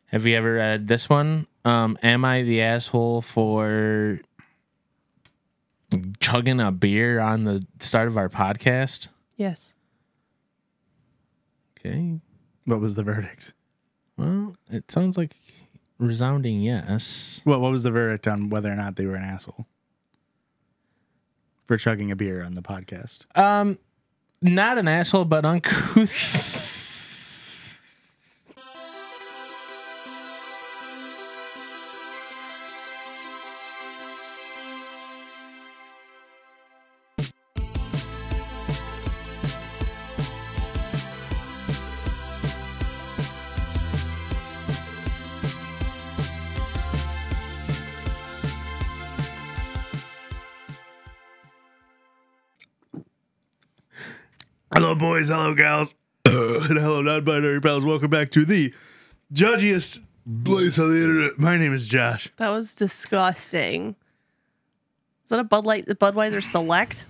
Have you ever read this one? Am I the asshole for chugging a beer on the start of our podcast? Yes. Okay. What was the verdict? Well, it sounds like resounding yes. What was the verdict on whether or not they were an asshole for chugging a beer on the podcast? Not an asshole, but uncouth. Hello, boys. Hello, gals. And hello, non-binary pals. Welcome back to the judgiest place on the internet. My name is Josh. That was disgusting. Is that a Budweiser Select?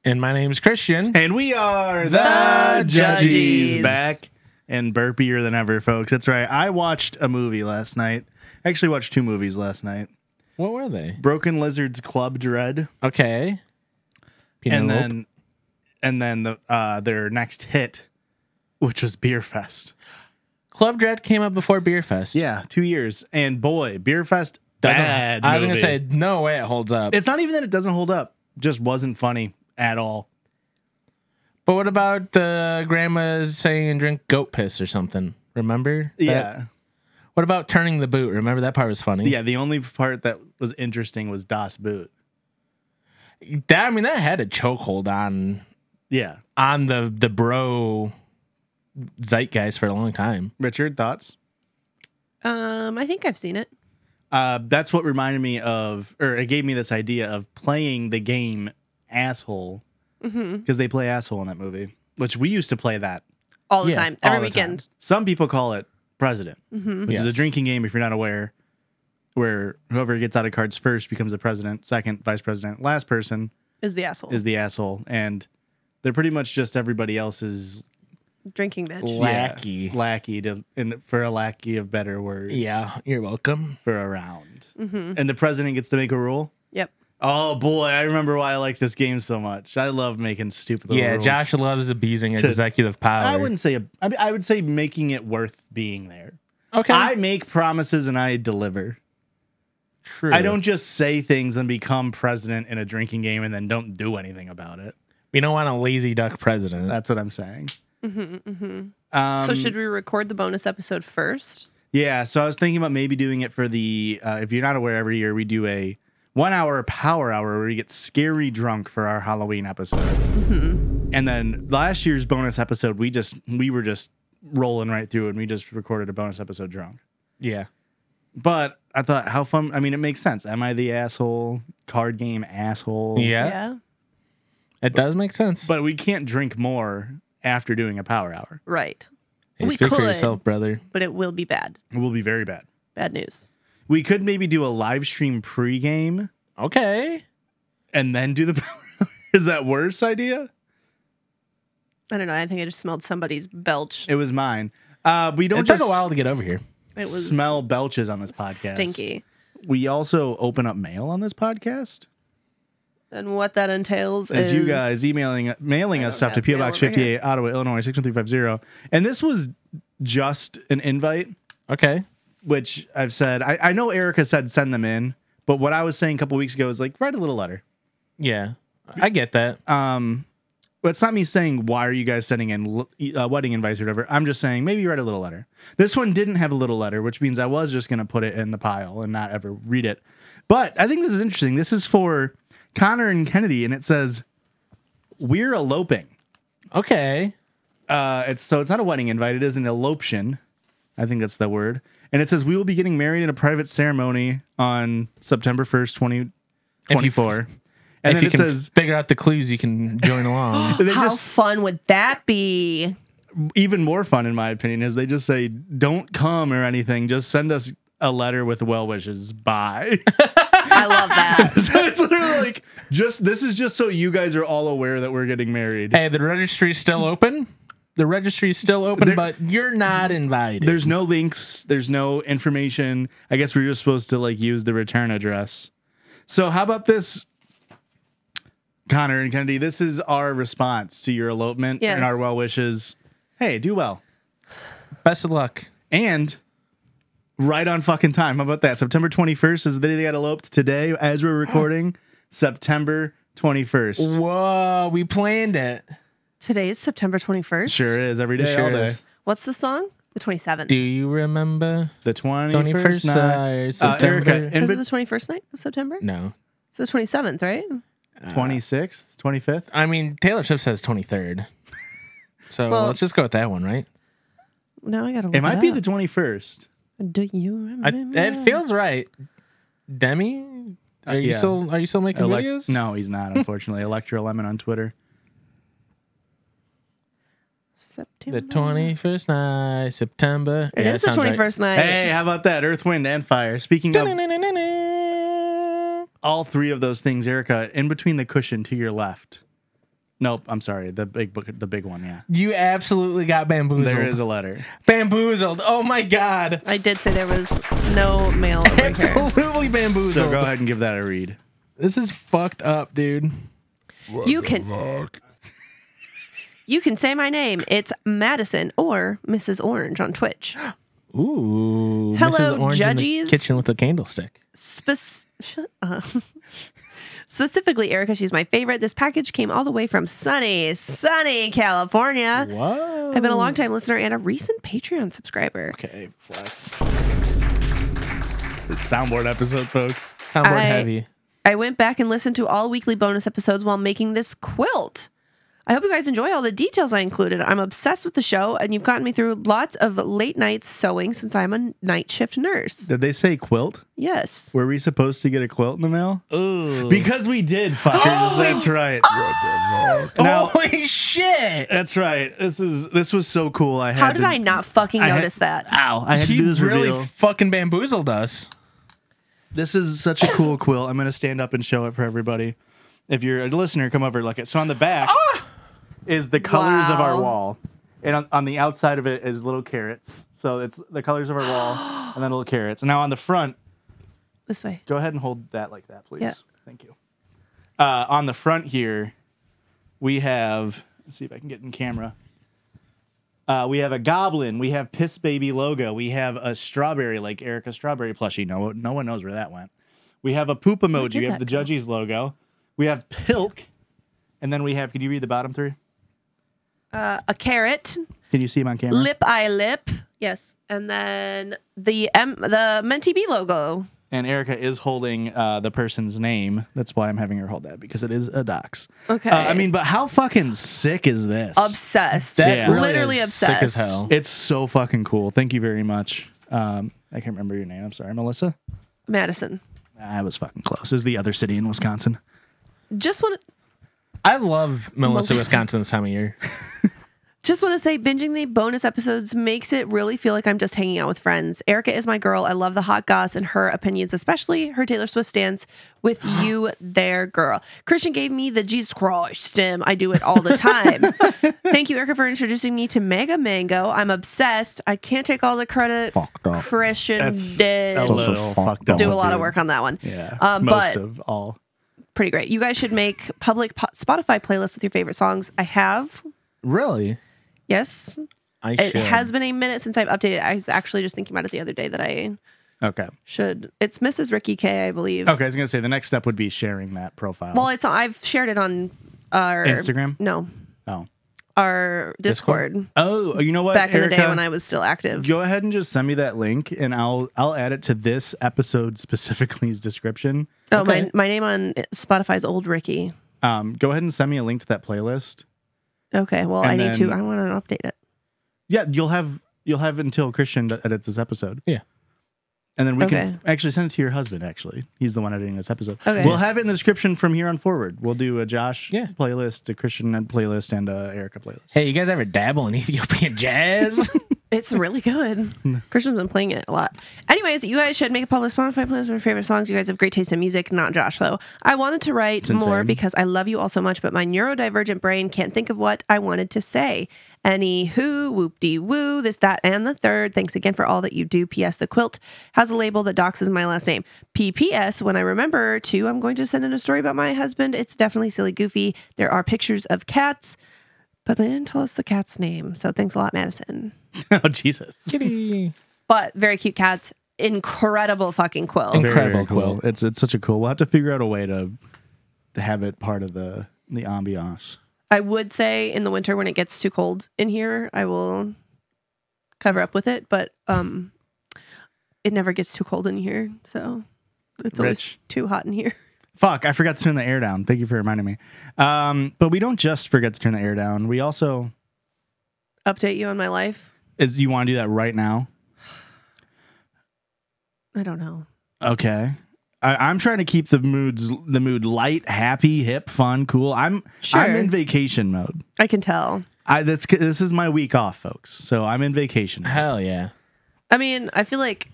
And my name's Christian. And we are The Judgies. Judgies. Back and burpier than ever, folks. That's right. I watched a movie last night. I actually watched 2 movies last night. What were they? Broken Lizard's Club Dread. Okay. And then their next hit, which was Beer Fest. Club Dread came up before Beer Fest. Yeah, 2 years. And boy, Beer Fest, bad I was movie. going to say, no way it holds up. It's not even that it doesn't hold up. Just wasn't funny at all. But what about the grandma saying drink goat piss or something? Remember? Yeah. What about turning the boot? Remember that part was funny? Yeah, the only part that was interesting was Das Boot. That had a chokehold on Yeah. the bro zeitgeist for a long time. Richard, thoughts? I think I've seen it. That's what reminded me of, or it gave me this idea of playing the game Asshole. Because they play Asshole in that movie, which we used to play that All the Yeah, time. all Every the weekend. time. Some people call it President, which is a Yes. drinking game, if you're not aware, where whoever gets out of cards first becomes the president, second, vice president, last person Is the asshole. is the asshole. And they're pretty much just everybody else's Drinking bitch. Lackey. lackey, for a lackey of better words. Yeah, you're welcome. For a round. And the president gets to make a rule. Yep. Oh boy, I remember why I like this game so much. I love making stupid little rules. Josh loves abusing executive power. I wouldn't say I would say making it worth being there. Okay. I make promises and I deliver. True. I don't just say things and become president in a drinking game and then don't do anything about it. We don't want a lazy duck president. That's what I'm saying. So should we record the bonus episode first? Yeah, so I was thinking about maybe doing it for the if you're not aware, every year we do a 1 hour power hour where we get scary drunk for our Halloween episode. And then last year's bonus episode, we were just rolling right through and we just recorded a bonus episode drunk. Yeah. But I thought, how fun. I mean, it makes sense. Am I the asshole? Card game asshole. Yeah. It does make sense. But we can't drink more after doing a power hour. Right. Hey, we speak could, for yourself, brother. but it will be bad. It will be very bad. Bad news. We could maybe do a live stream pregame Okay. and then do the power hour. Is that worse idea? I don't know. I think I just smelled somebody's belch. It was mine. We don't It just took a while to get over here. It was smell belches on this podcast. stinky. We also open up mail on this podcast. And what that entails As is you guys mailing us stuff to have PO mail Box over 58, Ottawa, Illinois 61350. And this was just an invite, Okay. which I've said. I know Erika said send them in, but what I was saying a couple weeks ago is like write a little letter. Yeah. I get that. But it's not me saying why are you guys sending in wedding invites or whatever. I'm just saying maybe write a little letter. This one didn't have a little letter, which means I was just going to put it in the pile and not ever read it. But I think this is interesting. This is for Connor and Kennedy, and it says, "We're eloping." Okay. It's not a wedding invite. It is an eloption. I think that's the word. And it says, "We will be getting married in a private ceremony on September 1st, 2024." And if then you it can says, figure out the clues, you can join along. they How just, fun would that be? even more fun, in my opinion, is they just say, "Don't come or anything. Just send us a letter with well wishes. Bye." I love that. So it's literally like, this is just so you guys are all aware that we're getting married. Hey, the registry's still open. The registry is still open, but you're not invited. There's no links. There's no information. I guess we're just supposed to like use the return address. So how about this, Connor and Kennedy? This is our response to your elopement and our well wishes. Hey, do well. Best of luck. And right on fucking time. How about that? September 21st is the day they got eloped today as we're recording. September 21st. Whoa, we planned it. Today is September 21st. Sure is. Every day, all day. What's the song? The 27th. Do you remember the 21st night? Erica, is it the 21st night of September? No. It's the 27th, right? 26th? 25th? I mean, Taylor Swift says 23rd. So let's just go with that one, right? Now I gotta look it might be the 21st. Do you remember? It feels right. Demi? Are you still making videos? No, he's not, unfortunately. Electro Lemon on Twitter. September. The 21st night, September. It is the 21st right. night. Hey, how about that? Earth, Wind, and Fire. Speaking of all three of those things, Erica, in between the cushion to your left. Nope, I'm sorry. The big one, yeah. You absolutely got bamboozled. There is a letter. Bamboozled. Oh my God. I did say there was no mail over here. Absolutely bamboozled. So go ahead and give that a read. This is fucked up, dude. You can say my name. It's Madison or Mrs. Orange on Twitch. Ooh. Hello, Mrs. Orange in the Judgies. kitchen with a candlestick. Specifically, Erica, she's my favorite. This package came all the way from sunny California. Whoa. I've been a long-time listener and a recent Patreon subscriber. Okay, flex. It's soundboard episode, folks. Soundboard heavy. I went back and listened to all weekly bonus episodes while making this quilt. I hope you guys enjoy all the details I included. I'm obsessed with the show, and you've gotten me through lots of late nights sewing since I'm a night shift nurse. Did they say quilt? Yes. Were we supposed to get a quilt in the mail? Ooh. Because we did, fuckers. That's right. Now, holy shit. That's right. This was so cool. How did I not fucking notice that? Ow. I had to do this really reveal. fucking bamboozled us. This is such a cool quilt. I'm going to stand up and show it for everybody. If you're a listener, come over and look at it. So on the back is the colors of our wall. And on the outside of it is little carrots. So it's the colors of our wall and then little carrots. And now on the front. This way. Go ahead and hold that like that, please. Yeah. Thank you. On the front here, we have, let's see if I can get in camera. We have a goblin. We have Piss Baby logo. We have a strawberry, like Erika strawberry plushie. No one knows where that went. We have a poop emoji. We have the Judgies logo. We have Pilk. And then we have, could you read the bottom three? A carrot. Can you see him on camera? Lip. Yes. And then the Menti B logo. And Erika is holding the person's name. That's why I'm having her hold that, because it is a docs. Okay. I mean, but how fucking sick is this? Obsessed. That really Literally is obsessed. sick as hell. It's so fucking cool. Thank you very much. I can't remember your name. I'm sorry, Melissa? Madison. I was fucking close. It was the other city in Wisconsin. Just want to... I love Melissa, Wisconsin this time of year. Just want to say, binging the bonus episodes makes it really feel like I'm just hanging out with friends. Erica is my girl. I love the hot goss and her opinions, especially her Taylor Swift stance with you there, girl. Christian gave me the Jesus Christ stem. I do it all the time. Thank you, Erica, for introducing me to Mega Mango. I'm obsessed. I can't take all the credit. Christian did a little fucked up. do a lot of work on that one. Yeah, most of all. Pretty great. You guys should make public Spotify playlists with your favorite songs. I have. Really? Yes. It has been a minute since I've updated. I was actually just thinking about it the other day that I should. It's Mrs. Ricky K, I believe. Okay, I was going to say the next step would be sharing that profile. Well, I've shared it on our Instagram? No. Oh. Our Discord. Oh, you know what? Back in the day Erika, when I was still active. Go ahead and just send me that link, and I'll add it to this episode specifically's description. Oh, okay. my name on Spotify's Old Ricky. Go ahead and send me a link to that playlist. Okay, well, I want to update it. Yeah, you'll have until Christian edits this episode. Yeah. And then we can actually send it to your husband, actually. He's the one editing this episode. Okay. We'll have it in the description from here on forward. We'll do a Josh playlist, a Christian playlist, and a Erika playlist. Hey, you guys ever dabble in Ethiopian jazz? It's really good. Christian's been playing it a lot. Anyways, you guys should make a public Spotify playlist of your favorite songs. You guys have great taste in music. Not Josh, though. I wanted to write more because I love you all so much, but my neurodivergent brain can't think of what I wanted to say. Anywho, whoop-de-woo, this, that, and the third. Thanks again for all that you do. P.S. The quilt has a label that doxes my last name. P.P.S. When I remember to, I'm going to send in a story about my husband. It's definitely silly goofy. There are pictures of cats, but they didn't tell us the cat's name. So thanks a lot, Madison. Oh, Jesus. Kitty. But very cute cats. Incredible fucking quilt. Incredible Very cool. quilt. It's such a cool. We'll have to figure out a way to have it part of the ambiance. I would say in the winter when it gets too cold in here, I will cover up with it. But it never gets too cold in here. So it's always too hot in here. Fuck, I forgot to turn the air down. Thank you for reminding me. But we don't just forget to turn the air down. We also... Update you on my life? You want to do that right now? I don't know. Okay. I'm trying to keep the mood light, happy, hip, fun, cool. I'm in vacation mode. I can tell. This is my week off, folks. So I'm in vacation mode. Hell yeah. I mean, I feel like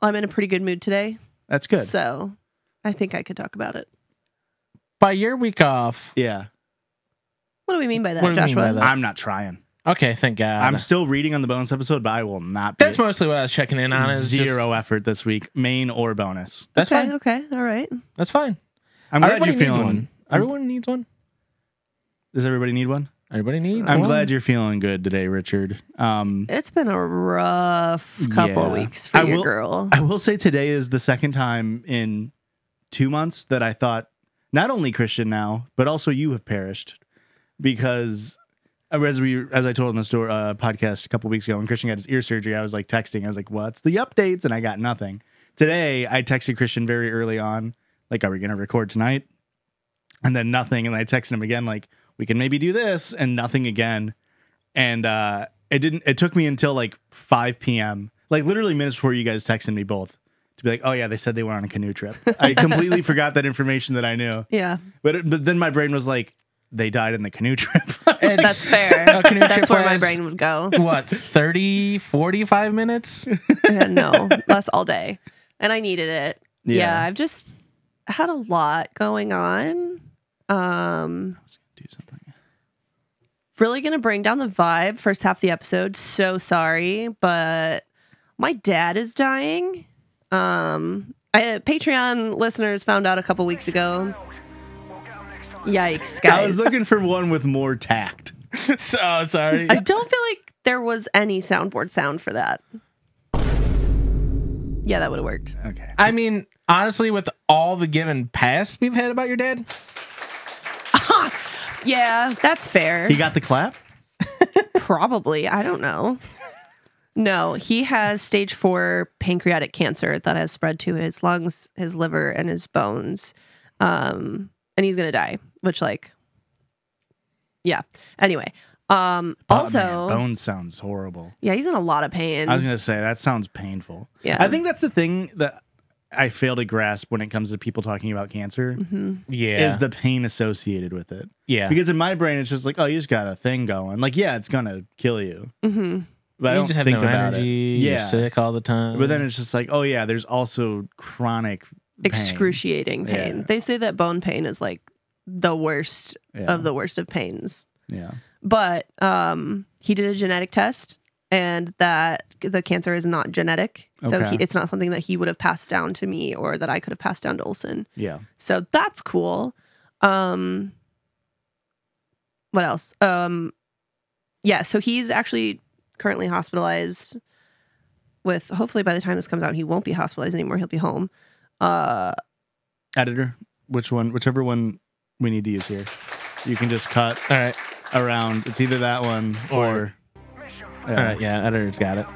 I'm in a pretty good mood today. That's good. So I think I could talk about it. By your week off. Yeah. What do we mean by that, What do you mean Joshua? by that? I'm not trying. Okay, thank God. I'm still reading on the bonus episode, but I will not be. That's mostly what I was checking in on. Is Zero effort this week, main or bonus. That's okay, fine. okay, all right. That's fine. I'm glad Everybody you're needs feeling one. Everyone needs one. Does everybody need one? Everybody needs I'm one. glad you're feeling good today, Richard. It's been a rough couple of weeks for your girl. I will say today is the second time in 2 months that I thought not only Christian now, but also you have perished. Because as I told in the podcast a couple weeks ago, when Christian got his ear surgery, I was like texting. I was like, what's the updates? And I got nothing. Today, I texted Christian very early on, like, are we going to record tonight? And then nothing. And I texted him again, like, we can maybe do this, and nothing again. And it took me until like 5 p.m., like literally minutes before you guys texted me both, to be like, oh yeah, they said they went on a canoe trip. I completely forgot that information that I knew. Yeah. But then my brain was like, they died in the canoe trip. That's fair. That's where my brain would go. What, 30, 45 minutes? No, less all day. And I needed it. Yeah. I've just had a lot going on. I was gonna do something. Really gonna bring down the vibe first half of the episode. So sorry, but my dad is dying. Patreon listeners found out a couple weeks ago. Yikes, guys. I was looking for one with more tact. So sorry. I don't feel like there was any soundboard sound for that. Yeah, that would have worked. Okay. I mean, honestly, with all the given past we've had about your dad, Yeah, that's fair. He got the clap? Probably. I don't know. No, he has stage 4 pancreatic cancer that has spread to his lungs, his liver, and his bones. And he's going to die, which, like, yeah. Anyway, also, man, bones sounds horrible. yeah, he's in a lot of pain. I was going to say, that sounds painful. Yeah. I think that's the thing that I fail to grasp when it comes to people talking about cancer yeah, is the pain associated with it. yeah. Because in my brain, it's just like, oh, you just got a thing going. Like, yeah, it's going to kill you. Mm-hmm. But I You don't just have think no about energy. it. You're Yeah. sick all the time. But then it's just like, oh, yeah, there's also chronic pain. Excruciating pain. Yeah. They say that bone pain is like the worst Yeah. of the worst of pains. Yeah. But he did a genetic test, and that the cancer is not genetic. So Okay. it's not something that he would have passed down to me or that I could have passed down to Olson. Yeah. So that's cool. What else? Yeah, so he's actually currently hospitalized with, hopefully by the time this comes out, he won't be hospitalized anymore. He'll be home. Editor, whichever one we need to use here. You can just cut all right, around. It's either that one or all right, yeah. Editor's got it.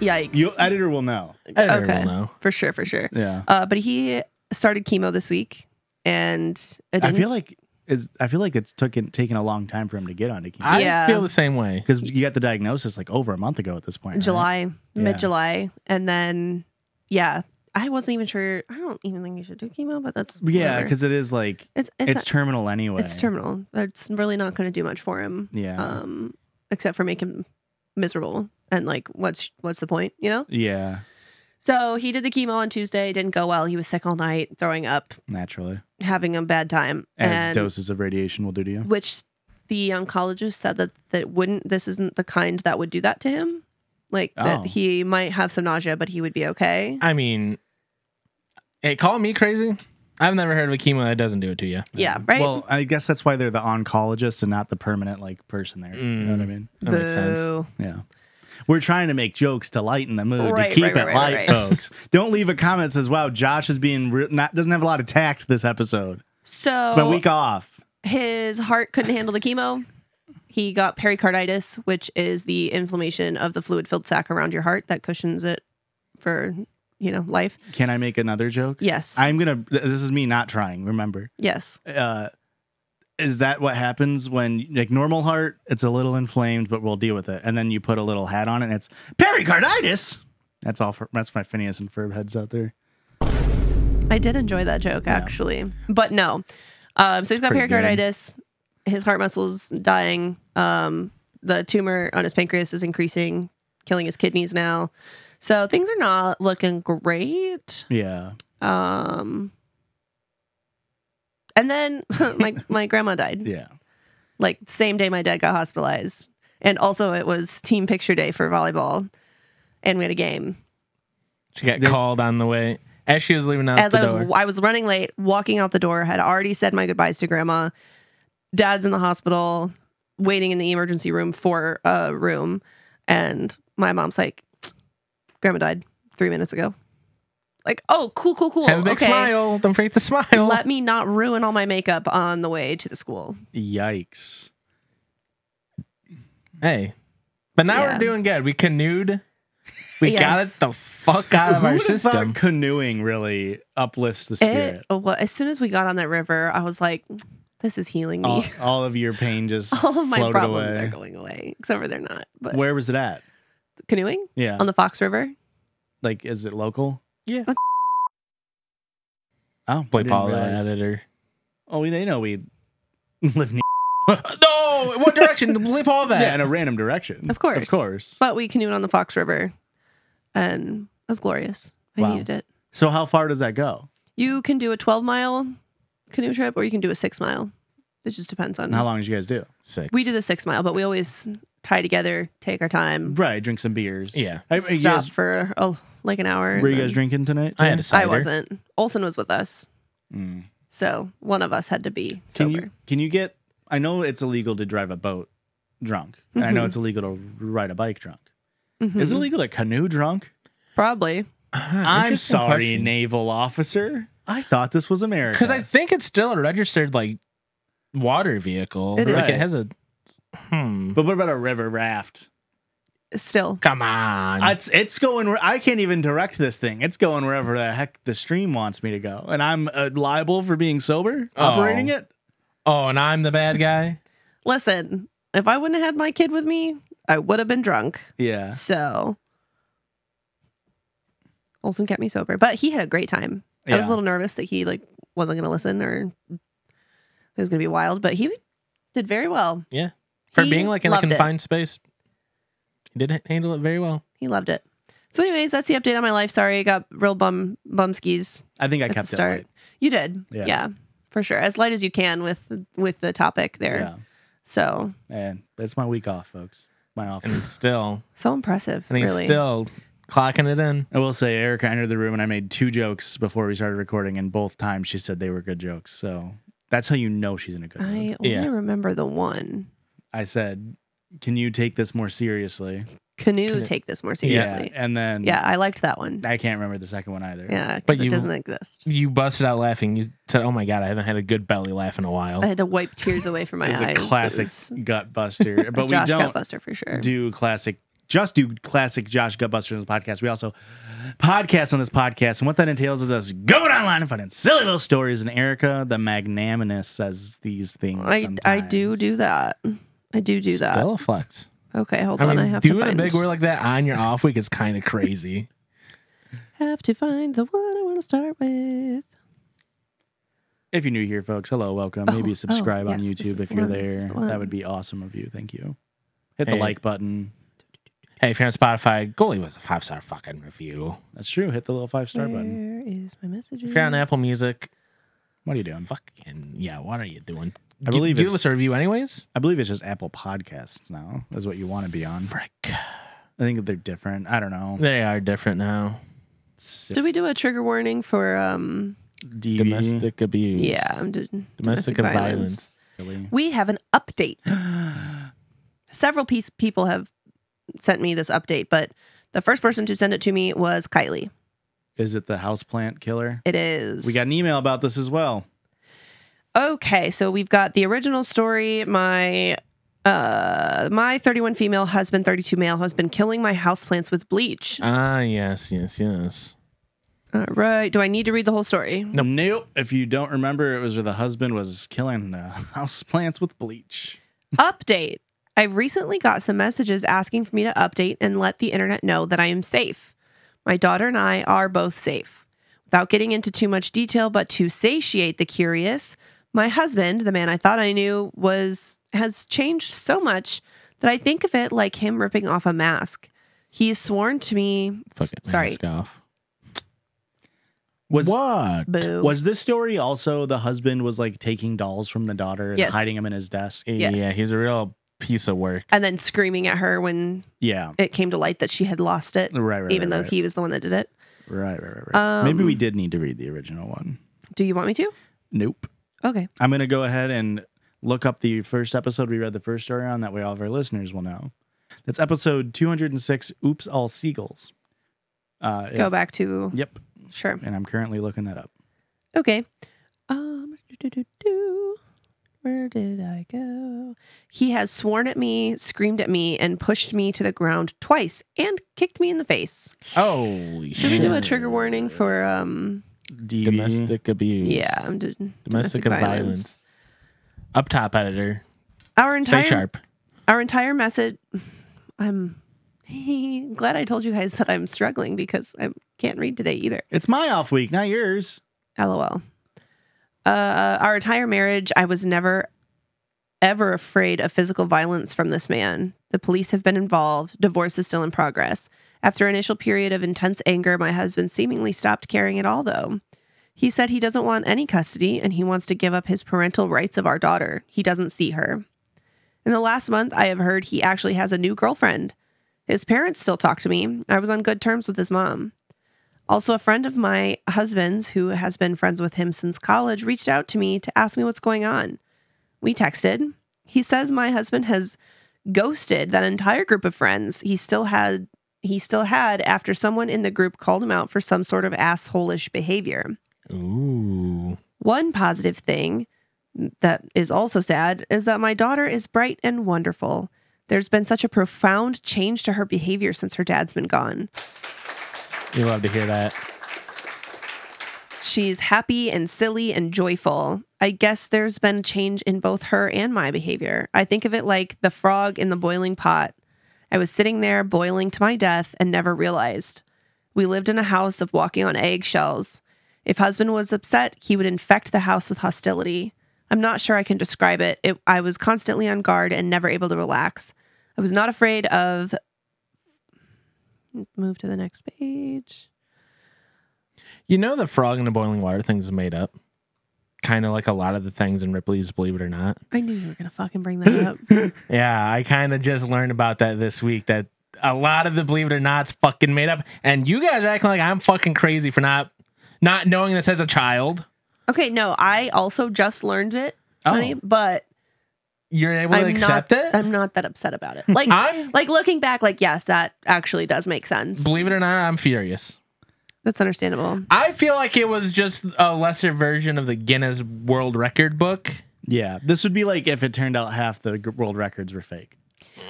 Yikes. Editor will know. Editor Okay. will know. For sure. Yeah. But he started chemo this week, and it I didn't- feel like it's taken a long time for him to get onto chemo. I Yeah. feel the same way. Because you got the diagnosis like over a month ago at this point. right? July, Yeah. mid-July, and then I wasn't even sure. I don't even think you should do chemo, but that's Yeah, whatever. because it is like it's terminal anyway. It's terminal. It's really not going to do much for him. Yeah. Except for make him miserable And like, what's the point, you know? Yeah, So he did the chemo on Tuesday. Didn't go well. He was sick all night, throwing up, naturally. having a bad time. As doses of radiation will do to you. Which the oncologist said that this isn't the kind that would do that to him. Like that he might have some nausea, but he would be okay. I mean, hey, call me crazy. I've never heard of a chemo that doesn't do it to you. Yeah, right? Well, I guess that's why they're the oncologist and not the permanent like person there. You know what I mean? That makes sense. Boo. Yeah. We're trying to make jokes to lighten the mood, Right, to keep right, it right, light, right. folks. Don't leave a comment that says, wow, Josh is being doesn't have a lot of tact this episode. So It's my week off. his heart couldn't handle the chemo. He got pericarditis, which is the inflammation of the fluid-filled sac around your heart that cushions it for, life. Can I make another joke? Yes. This is me not trying, remember. Yes. Is that what happens when, like, normal heart, it's a little inflamed, but we'll deal with it. And then you put a little hat on it and it's pericarditis. That's my Phineas and Ferb heads out there. I did enjoy that joke, actually. But no. So he's got pretty pericarditis. His heart muscle's dying. The tumor on his pancreas is increasing, killing his kidneys now. So things are not looking great. Yeah. And then my grandma died. Yeah. Like same day my dad got hospitalized. And also it was team picture day for volleyball. And we had a game. She got called on the way as she was leaving out As the door. I was running late, walking out the door, had already said my goodbyes to grandma. Dad's in the hospital, waiting in the emergency room for a room. And my mom's like, grandma died 3 minutes ago. Like, oh, cool. Have a big smile. Don't forget the smile. Let me not ruin all my makeup on the way to the school. Yikes. Hey. But now Yeah. we're doing good. We canoed. We Yes. got it the fuck out of Who our would have thought system. canoeing really uplifts the spirit? Well, as soon as we got on that river, I was like, this is healing me. All of your pain just All of my floated problems away. are going away, except for they're not. But Where was it at? canoeing Yeah. on the Fox River. Like, is it local? Yeah. What? Oh, Play I didn't Paul, the realize. editor. Oh, they know we live near. No! What direction? Play Paul that. Yeah, in a random direction. Of course. Of course. But we canoed on the Fox River, and it was glorious. I Wow. needed it. So how far does that go? You can do a 12-mile canoe trip, or you can do a 6-mile. It just depends on How long did you guys do? 6. We did the 6-mile, but we always tie together, take our time, Right, drink some beers. Yeah. You stop guys, for like an hour. and were you guys then- drinking tonight? I had a today? cider. I wasn't. Olson was with us, Mm. so one of us had to be Can sober. you get? I know it's illegal to drive a boat drunk. And I know it's illegal to ride a bike drunk. Is it illegal to canoe drunk? Probably. I'm Interesting sorry, question. naval officer. I thought this was America. Because I think it's still a registered water vehicle. It Like is. it has a. But what about a river raft? Still, Come on. It's going. I can't even direct this thing. It's going wherever the heck the stream wants me to go, and I'm liable for being sober operating it. Oh, and I'm the bad guy. listen. If I wouldn't have had my kid with me, I would have been drunk. Yeah. So Olson kept me sober, but he had a great time. I was a Yeah. little nervous that he wasn't going to listen or it was going to be wild, but he did very well. Yeah. For He being in a loved it. confined space, he did handle it very well. He loved it. So, anyways, that's the update on my life. Sorry, I got real bum skis I think I at the kept it start. light. You did, Yeah. yeah, for sure, as light as you can with the topic there. Yeah. So And it's my week off, folks. My off. And he's still, impressive, and he's really. still clocking it in. I will say, Erika entered the room and I made 2 jokes before we started recording, and both times she said they were good jokes. So that's how you know she's in a good mood. I only Yeah. remember the one. I said, "Can you take this more seriously?" Canoe, take this more seriously. Yeah, and then Yeah, I liked that one. I can't remember the second one either. Yeah, But because it you- doesn't exist. You busted out laughing. You said, "Oh my god, I haven't had a good belly laugh in a while." I had to wipe tears away from my It's eyes. a classic It was gut buster, but a we Josh don't Gutbuster for sure. do classic Josh Gutbuster in this podcast. We also podcast on this podcast, and what that entails is us going online and finding silly little stories. And Erika, the magnanimous, says these things. I do that. I do that. Still a flex. Okay, hold I on. mean, I have to doing find. a big word like that on your off week is kind of crazy. Have to find the one I want to start with. If you're new here, folks, hello, welcome. Maybe subscribe on yes, this YouTube is if the you're one, this is there. the one. That would be awesome of you. Thank you. Hit the Hey. like button. Hey, if you're on Spotify, go leave us a 5-star fucking review. That's true. Hit the little 5-star button. Where is my message? If you're on Apple Music, What are you doing? fucking yeah, what are you doing? I believe give it's- us a review anyways. I believe it's just Apple Podcasts now. Is what you want to be on. Frick. I think they're different. I don't know. They are different now. Did we do a trigger warning for DV. Domestic abuse. yeah, Domestic violence. Really? We have an update. Several people have sent me this update, but the first person to send it to me was Kylie. Is it the houseplant killer? It is. We got an email about this as well. Okay, so we've got the original story. My 31 female husband, 32 male husband killing my houseplants with bleach. Ah, yes. All right. Do I need to read the whole story? Nope. If you don't remember, it was where the husband was killing the houseplants with bleach. Update. I've recently got some messages asking for me to update and let the internet know that I am safe. My daughter and I are both safe. Without getting into too much detail, but to satiate the curious, my husband, the man I thought I knew, has changed so much that I think of it like him ripping off a mask. He's sworn to me. Fucking Sorry. mask off. Was What? Boo. Was this story also the husband was like taking dolls from the daughter and Yes. hiding them in his desk? Yes. Yeah, he's a real piece of work. And then screaming at her when Yeah. it came to light that she had lost it, Right. even though he was the one that did it. Right. Maybe we did need to read the original one. Do you want me to? Nope. Okay. I'm going to go ahead and look up the first episode we read the first story on. That way all of our listeners will know. That's episode 206, Oops, All Seagulls. Go back to... Yep. Sure. And I'm currently looking that up. Okay. Where did I go? He has sworn at me, screamed at me, and pushed me to the ground twice and kicked me in the face. Holy Should shit. we do a trigger warning for DV. Domestic abuse. yeah, Domestic violence. Up top, editor. Our Stay entire sharp. Our entire message. I'm glad I told you guys that I'm struggling because I can't read today either. It's my off week, not yours. LOL. Our entire marriage, I was never, ever afraid of physical violence from this man. The police have been involved. Divorce is still in progress. After an initial period of intense anger, my husband seemingly stopped caring at all, though. He said he doesn't want any custody and he wants to give up his parental rights of our daughter. He doesn't see her. In the last month, I have heard he actually has a new girlfriend. His parents still talk to me. I was on good terms with his mom. Also, a friend of my husband's, who has been friends with him since college, reached out to me to ask me what's going on. We texted. He says my husband has ghosted that entire group of friends he still had after someone in the group called him out for some sort of asshole-ish behavior. Ooh. One positive thing that is also sad is that my daughter is bright and wonderful. There's been such a profound change to her behavior since her dad's been gone. You love to hear that. She's happy and silly and joyful. I guess there's been a change in both her and my behavior. I think of it like the frog in the boiling pot. I was sitting there boiling to my death and never realized. We lived in a house of walking on eggshells. If husband was upset, he would infect the house with hostility. I'm not sure I can describe it. I was constantly on guard and never able to relax. I was not afraid of... Move to the next page. You know the frog in the boiling water thing's made up? Kind of like a lot of the things in Ripley's Believe It or Not. I knew you were going to fucking bring that up. Yeah, I kind of just learned about that this week, that a lot of the Believe It or Not's fucking made up. And you guys are acting like I'm fucking crazy for not knowing this as a child. Okay, no, I also just learned it, honey, but You're able to accept it? I'm not that upset about it. Like, like looking back, like, yes, that actually does make sense. Believe it or not, I'm furious. That's understandable. I feel like it was just a lesser version of the Guinness World Record book. Yeah, this would be like if it turned out half the world records were fake.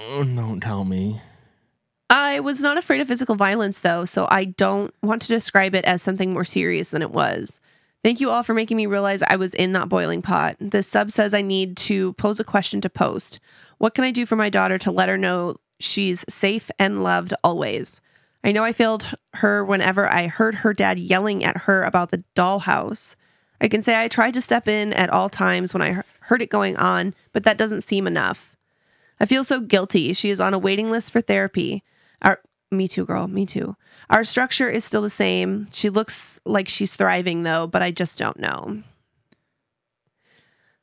Oh, don't tell me. I was not afraid of physical violence, though, so I don't want to describe it as something more serious than it was. Thank you all for making me realize I was in that boiling pot. This sub says I need to pose a question to post. What can I do for my daughter to let her know she's safe and loved always? I know I failed her whenever I heard her dad yelling at her about the dollhouse. I can say I tried to step in at all times when I heard it going on, but that doesn't seem enough. I feel so guilty. She is on a waiting list for therapy. Me too, girl. Me too. Our structure is still the same. She looks like she's thriving, though, but I just don't know.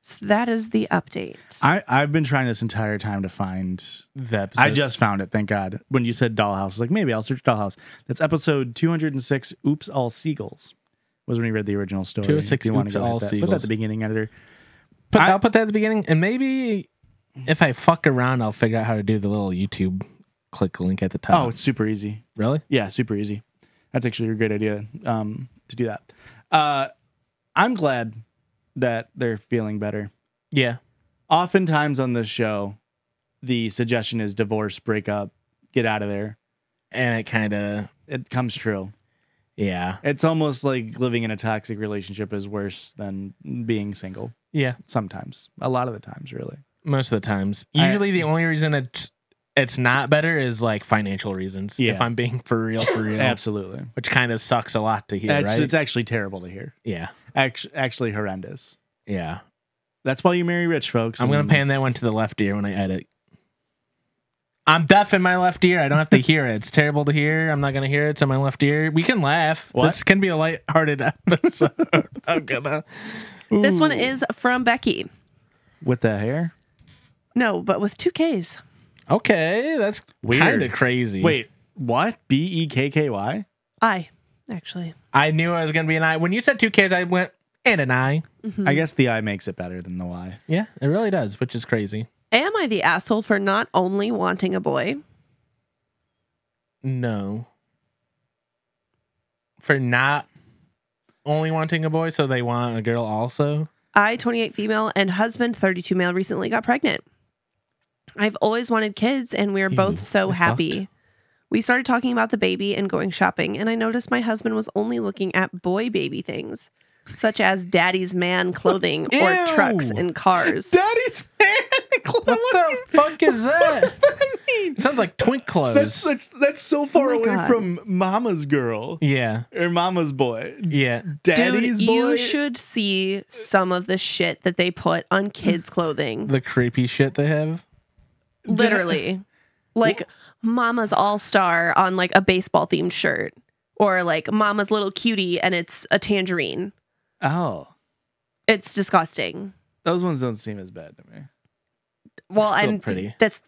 So that is the update. I've been trying this entire time to find The episode. I just found it, thank God. When you said dollhouse, I was like, maybe I'll search dollhouse. That's episode 206, Oops, All Seagulls. Was when we read the original story. 206, If you want to Oops, go All hit that. Put that Seagulls. at the beginning, editor. I'll put that at the beginning, and maybe if I fuck around, I'll figure out how to do the little YouTube click link at the top. Oh, it's super easy. Really? Yeah, super easy. That's actually a great idea to do that. I'm glad that they're feeling better. Yeah. Oftentimes on this show, the suggestion is divorce, break up, get out of there. And it kind of, It comes true. yeah. It's almost like living in a toxic relationship is worse than being single. Yeah. Sometimes. A lot of the times, really. Most of the times. Usually the only reason it's not better is like financial reasons. Yeah. If I'm being for real. Absolutely. Which kind of sucks a lot to hear, right? It's actually terrible to hear. Yeah. Actually horrendous. Yeah. That's why you marry rich folks. I'm going to pan that one to the left ear when I edit. I'm deaf in my left ear. I don't have to hear it. It's terrible to hear. I'm not going to hear it. It's in my left ear. We can laugh. What? This can be a lighthearted episode. I'm gonna. This one is from Becky. With the hair? No, but with 2 Ks. Okay, that's Weird. kind of crazy. Wait, what? BEKKY? I, actually. I knew it was going to be an I. When you said 2 Ks, I went, and an I. I guess the I makes it better than the Y. Yeah, it really does, which is crazy. Am I the asshole for not only wanting a boy? No. For not only wanting a boy, so they want a girl also? I, 28 female, and husband, 32 male, recently got pregnant. I've always wanted kids, and we are both so happy. fucked. We started talking about the baby and going shopping, and I noticed my husband was only looking at boy baby things, such as daddy's man clothing or Ew. trucks and cars. Daddy's man. What the fuck is that? What does that mean? It sounds like twink clothes. That's so far Oh my away God. from mama's girl Yeah. or mama's boy. Yeah. Daddy's Dude, boy. you should see some of the shit that they put on kids' clothing. The creepy shit they have. Literally. Like Mama's All-Star on like a baseball themed shirt. Or like Mama's Little Cutie and it's a tangerine. Oh, It's disgusting. those ones don't seem as bad to me. Well, Still pretty. That's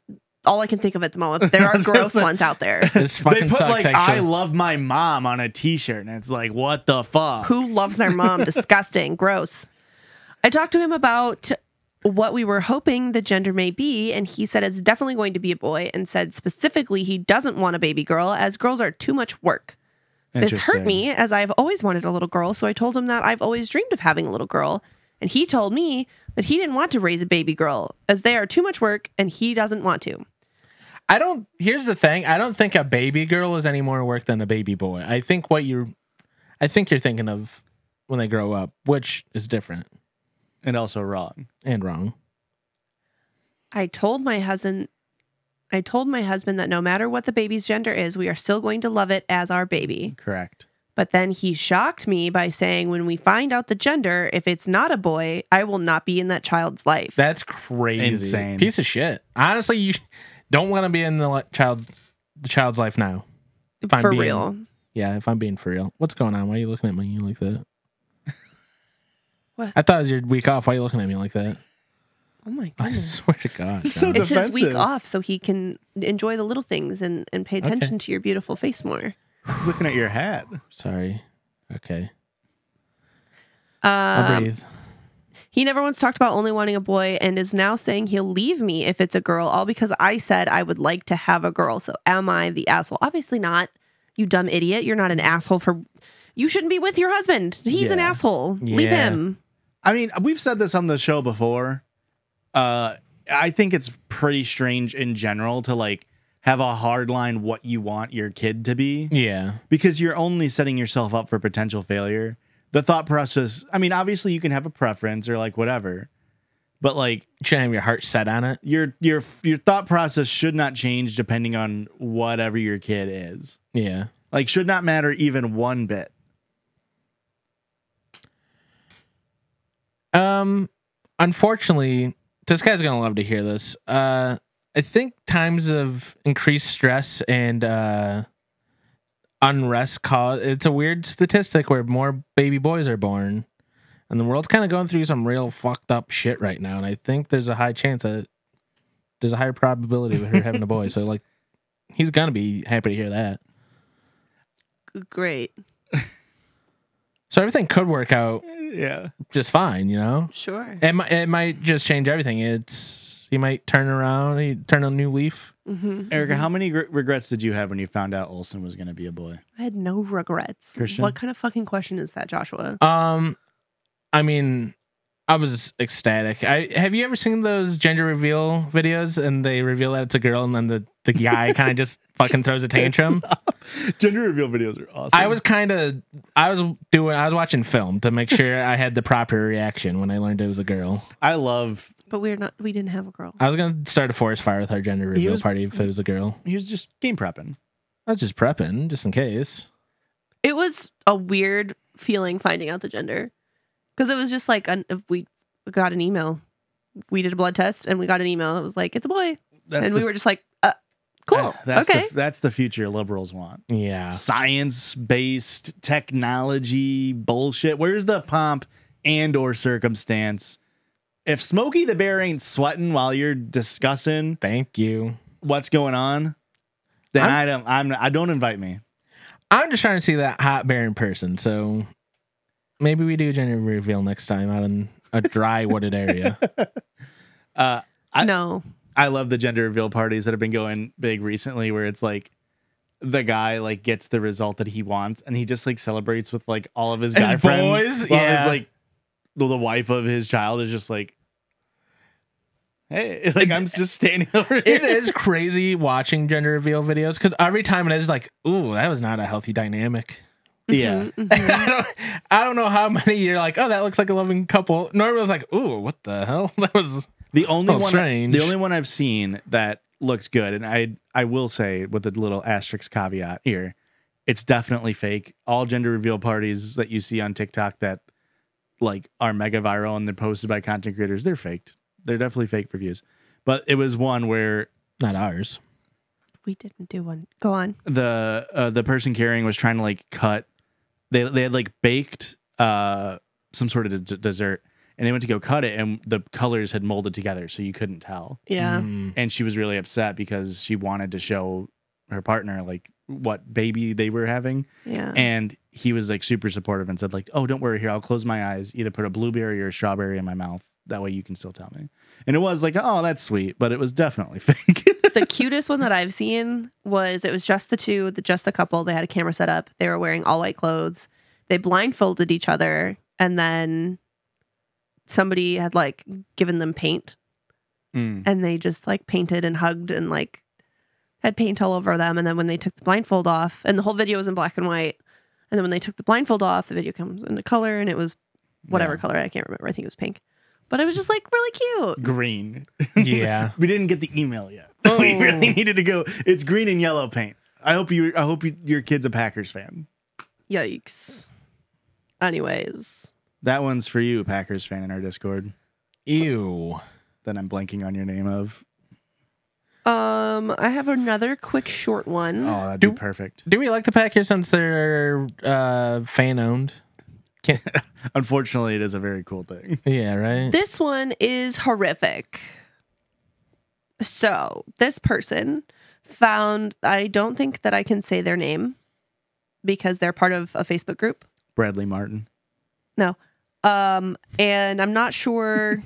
all I can think of at the moment. But there are was gonna gross say- ones out there. This fucking They put sucks, like actually. "I love my mom" on a T-shirt, and it's like, what the fuck? Who loves their mom? Disgusting. Gross. I talked to him about what we were hoping the gender may be, and he said it's definitely going to be a boy, and said specifically he doesn't want a baby girl as girls are too much work. This hurt Interesting. me as I've always wanted a little girl, so I told him that I've always dreamed of having a little girl. And he told me that he didn't want to raise a baby girl as they are too much work and he doesn't want to. Here's the thing. I don't think a baby girl is any more work than a baby boy. I think you're thinking of when they grow up, which is different And also wrong. and wrong. I told my husband that no matter what the baby's gender is, we are still going to love it as our baby. Correct. But then he shocked me by saying, when we find out the gender, if it's not a boy, I will not be in that child's life. That's crazy. Insane. Piece of shit. Honestly, you don't want to be in the child's life now. If I'm For being- real. Yeah, if I'm being for real. What's going on? Why are you looking at me like that? What? I thought it was your week off. Why are you looking at me like that? Oh my I goodness. swear to God. So John. It's his week defensive. off so he can enjoy the little things and pay attention to your beautiful face more. He's looking at your hat. Sorry. Okay. I'll breathe. He never once talked about only wanting a boy and is now saying he'll leave me if it's a girl, all because I said I would like to have a girl. So am I the asshole? Obviously not. You dumb idiot. You're not an asshole for... You shouldn't be with your husband. He's an Yeah. asshole. Leave Yeah. him. I mean, we've said this on the show before. I think it's pretty strange in general to like have a hard line what you want your kid to be, Yeah. because you're only setting yourself up for potential failure. The thought process, I mean, obviously you can have a preference or like whatever, but like You shouldn't have your heart set on it. your thought process should not change depending on whatever your kid is. Yeah. Like, should not matter even one bit. Unfortunately, this guy's gonna love to hear this. I think times of increased stress and unrest cause it's a weird statistic where more baby boys are born, and the world's kind of going through some real fucked up shit right now. And I think there's a high chance that there's a higher probability of her having a boy. So like, he's gonna be happy to hear that. Great. So everything could work out, just fine. You know, Sure. it might just change everything. He might turn around, he turn a new leaf. Erika, how many regrets did you have when you found out Olsen was going to be a boy? I had no regrets. Christian? What kind of fucking question is that, Joshua? I mean, I was ecstatic. Have you ever seen those gender reveal videos and they reveal that it's a girl and then the guy kind of just fucking throws a tantrum? Gender reveal videos are awesome. I was watching film to make sure I had the proper reaction when I learned it was a girl. But we didn't have a girl. I was going to start a forest fire with our gender reveal party if it was a girl. He was just game prepping. I was just prepping, just in case. It was a weird feeling finding out the gender. Because it was just like, if we got an email. We did a blood test and we got an email that was like, it's a boy. We were just like, cool. Okay. That's the future liberals want. Yeah. Science-based technology bullshit. Where's the pomp and or circumstance? If Smokey the Bear ain't sweating while you're discussing Thank you. what's going on, then I don't invite me. I'm just trying to see that hot bear in person, so maybe we do gender reveal next time out in a dry, wooded area. No. I love the gender reveal parties that have been going big recently, where it's like the guy like gets the result that he wants, and he just like celebrates with like all of his guy friends. Boys, While yeah. it's like the wife of his child is just like, hey, like I'm just standing over here. It is crazy watching gender reveal videos because every time it is like, ooh, that was not a healthy dynamic. Yeah. I don't know how many you're like, oh, that looks like a loving couple. Normally it's like, ooh, what the hell? That was The only one, strange. the only one I've seen that looks good, and I will say with a little asterisk caveat here, it's definitely fake. All gender reveal parties that you see on TikTok that like are mega viral and they're posted by content creators, they're faked. They're definitely fake reviews. But it was one where not ours. We didn't do one. Go on. the person carrying was trying to like cut. They had like baked some sort of dessert. And they went to go cut it, and the colors had molded together, so you couldn't tell. Yeah. And she was really upset because she wanted to show her partner like what baby they were having. Yeah. And he was like super supportive and said like, "Oh, don't worry, here, I'll close my eyes, either put a blueberry or a strawberry in my mouth. That way you can still tell me." And it was like, "Oh, that's sweet," but it was definitely fake. The cutest one that I've seen was just the two, just the couple. They had a camera set up. They were wearing all white clothes. They blindfolded each other, and then somebody had like given them paint, and they just like painted and hugged and like had paint all over them. And then when they took the blindfold off, and the whole video was in black and white, and then when they took the blindfold off, the video comes into color, and it was whatever color, I can't remember. I think it was pink, but it was just like really cute. Green. Yeah. We didn't get the email yet. We really needed to go. It's green and yellow paint. I hope your kid's a Packers fan. Yikes. Anyways. That one's for you, Packers fan in our Discord. Ew. That I'm blanking on your name of. I have another quick short one. Oh, that'd be perfect. Do we like the Packers since they're fan owned? Unfortunately, it is a very cool thing. Yeah, right. This one is horrific. So this person found, I don't think that I can say their name because they're part of a Facebook group. Bradley Martin. No. And I'm not sure.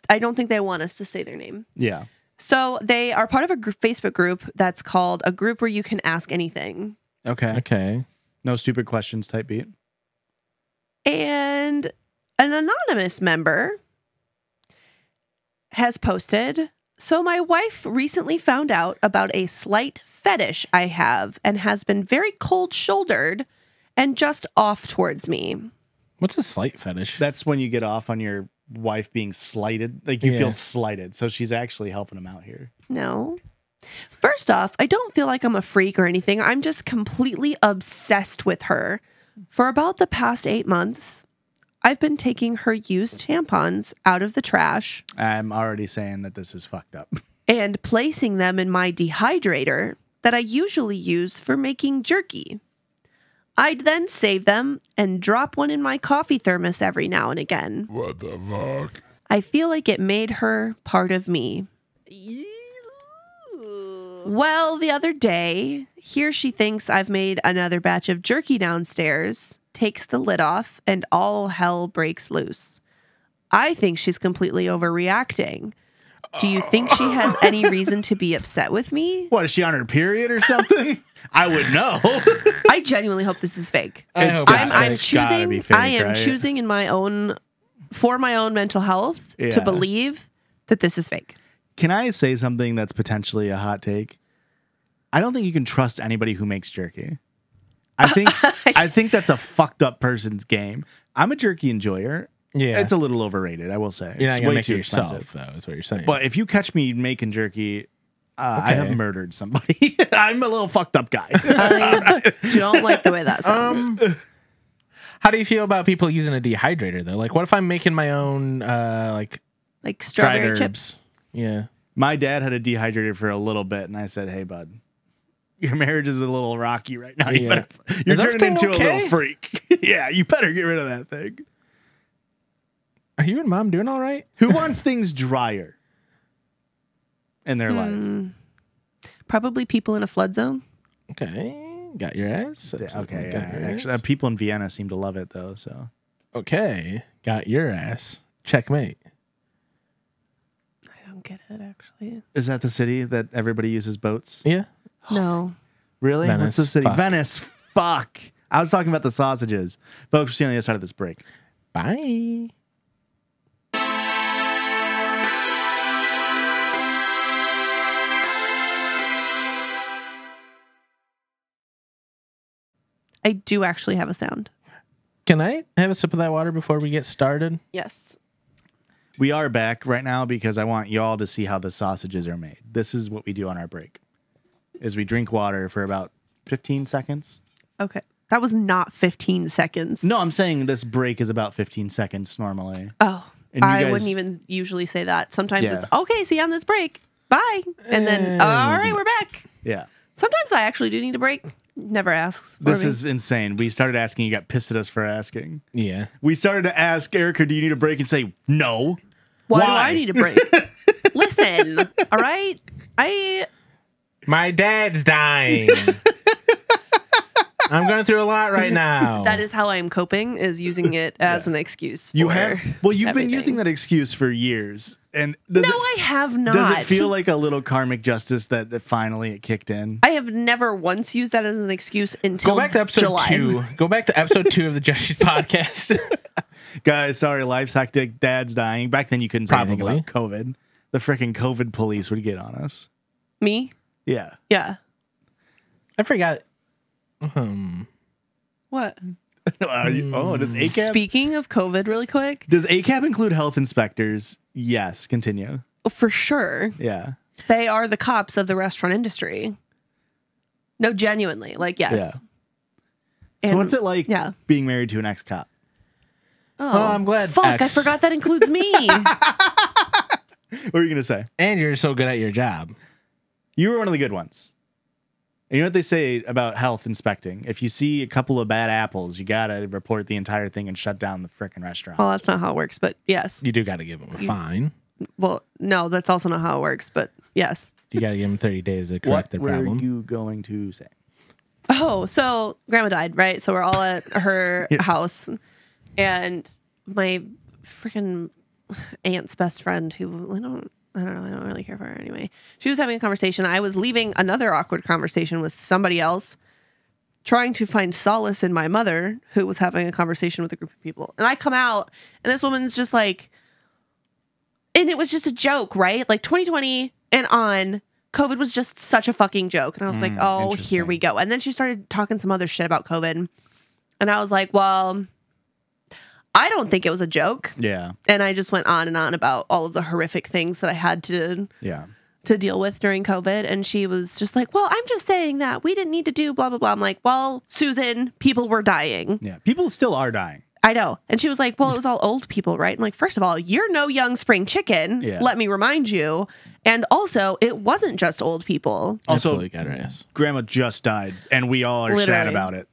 I don't think they want us to say their name. Yeah. So they are part of a Facebook group that's called a group where you can ask anything. Okay. No stupid questions type beat. And an anonymous member has posted, so my wife recently found out about a slight fetish I have and has been very cold-shouldered and just off towards me. What's a slight fetish? That's when you get off on your wife being slighted. Like you feel slighted. So she's actually helping him out here. No. First off, I don't feel like I'm a freak or anything. I'm just completely obsessed with her. For about the past 8 months, I've been taking her used tampons out of the trash. I'm already saying that this is fucked up. and placing them in my dehydrator that I usually use for making jerky. I'd then save them and drop one in my coffee thermos every now and again. What the fuck? I feel like it made her part of me. Well, the other day, here she thinks I've made another batch of jerky downstairs, takes the lid off, and all hell breaks loose. I think she's completely overreacting. Do you think she has any reason to be upset with me? What, is she on her period or something? I would know. I genuinely hope this is fake. I hope I'm it's gotta be choosing. fake, I am right? choosing in my own, for my own mental health, Yeah. to believe that this is fake. Can I say something that's potentially a hot take? I don't think you can trust anybody who makes jerky. I think that's a fucked up person's game. I'm a jerky enjoyer. Yeah. It's a little overrated, I will say. You're not It's going to way make it too yourself, expensive. though, is what you're saying. But if you catch me making jerky, I have Okay. murdered somebody. I'm a little fucked up guy. I don't like the way that sounds. How do you feel about people using a dehydrator, though? Like, what if I'm making my own, like dried strawberry herbs? chips. Yeah. My dad had a dehydrator for a little bit, and I said, "Hey, bud, your marriage is a little rocky right now. Yeah. You're Is turning everything into a okay? little freak. Yeah, you better get rid of that thing." Are you and Mom doing all right? Who wants things drier in their life? Probably people in a flood zone. Okay. Got your ass. Okay, Absolutely yeah. got your Actually, ass. people in Vienna seem to love it though. So Okay. Got your ass. Checkmate. I don't get it, actually. is that the city that everybody uses boats? Yeah. No. Really? Venice. What's the city? Fuck. Venice. Fuck. I was talking about the sausages. Folks, we'll see you on the other side of this break. Bye. I do actually have a sound. Can I have a sip of that water before we get started? Yes. We are back right now because I want y'all to see how the sausages are made. This is what we do on our break. Is we drink water for about 15 seconds. Okay. That was not 15 seconds. No, I'm saying this break is about 15 seconds normally. Oh, And you I guys- wouldn't even usually say that. Sometimes Yeah. it's, okay, see you on this break. Bye. And then, all right, we're back. Yeah. Sometimes I actually do need a break. Never asks. for This me. is insane. We started asking, you got pissed at us for asking. Yeah. We started to ask Erika, do you need a break? And say, no. Why do why? I need a break? Listen, all right? My dad's dying. I'm going through a lot right now. That is how I am coping, is using it as an excuse for You have, well, you've been everything. using that excuse for years. And does No, it, I have not. does it feel like a little karmic justice that finally it kicked in? I have never once used that as an excuse until Go back to episode July. 2. Go back to episode 2 of the Judgies Podcast. Guys, sorry, life's hectic. Dad's dying. Back then, you couldn't say anything Probably. about COVID. The freaking COVID police would get on us. Me? Yeah. Yeah. I forgot. What? Does ACAB Speaking of COVID, really quick, does ACAB include health inspectors? Yes. Continue. for sure, Yeah. they are the cops of the restaurant industry. No, genuinely, like yes. Yeah. So And- what's it like Yeah. being married to an ex-cop? Oh, I'm glad Fuck, I X- forgot that includes me. What were you going to say? And you're so good at your job. You were one of the good ones. And you know what they say about health inspecting? If you see a couple of bad apples, you got to report the entire thing and shut down the frickin' restaurant. Well, that's not how it works, but yes. You do got to give them a fine. Well, no, that's also not how it works, but yes. You got to give them 30 days to What correct their were problem. you going to say? Oh, so grandma died, right? So we're all at her house, and my freaking aunt's best friend, who I don't really care for her anyway. She was having a conversation. I was leaving another awkward conversation with somebody else, trying to find solace in my mother, who was having a conversation with a group of people. And I come out, and this woman's just like, and it was just a joke, right? Like 2020 and on, COVID was just such a fucking joke. And I was like, oh, here we go. And then she started talking some other shit about COVID. And I was like, well, I don't think it was a joke. Yeah. And I just went on and on about all of the horrific things that I had to Yeah. deal with during COVID. And she was just like, well, I'm just saying that we didn't need to do blah, blah, blah. I'm like, well, Susan, people were dying. Yeah. People still are dying. I know. And she was like, well, it was all old people, right? I'm like, first of all, you're no young spring chicken. Yeah. Let me remind you. And also, it wasn't just old people. Also, Absolutely got her ass. Grandma just died, and we all are sad Literally. about it.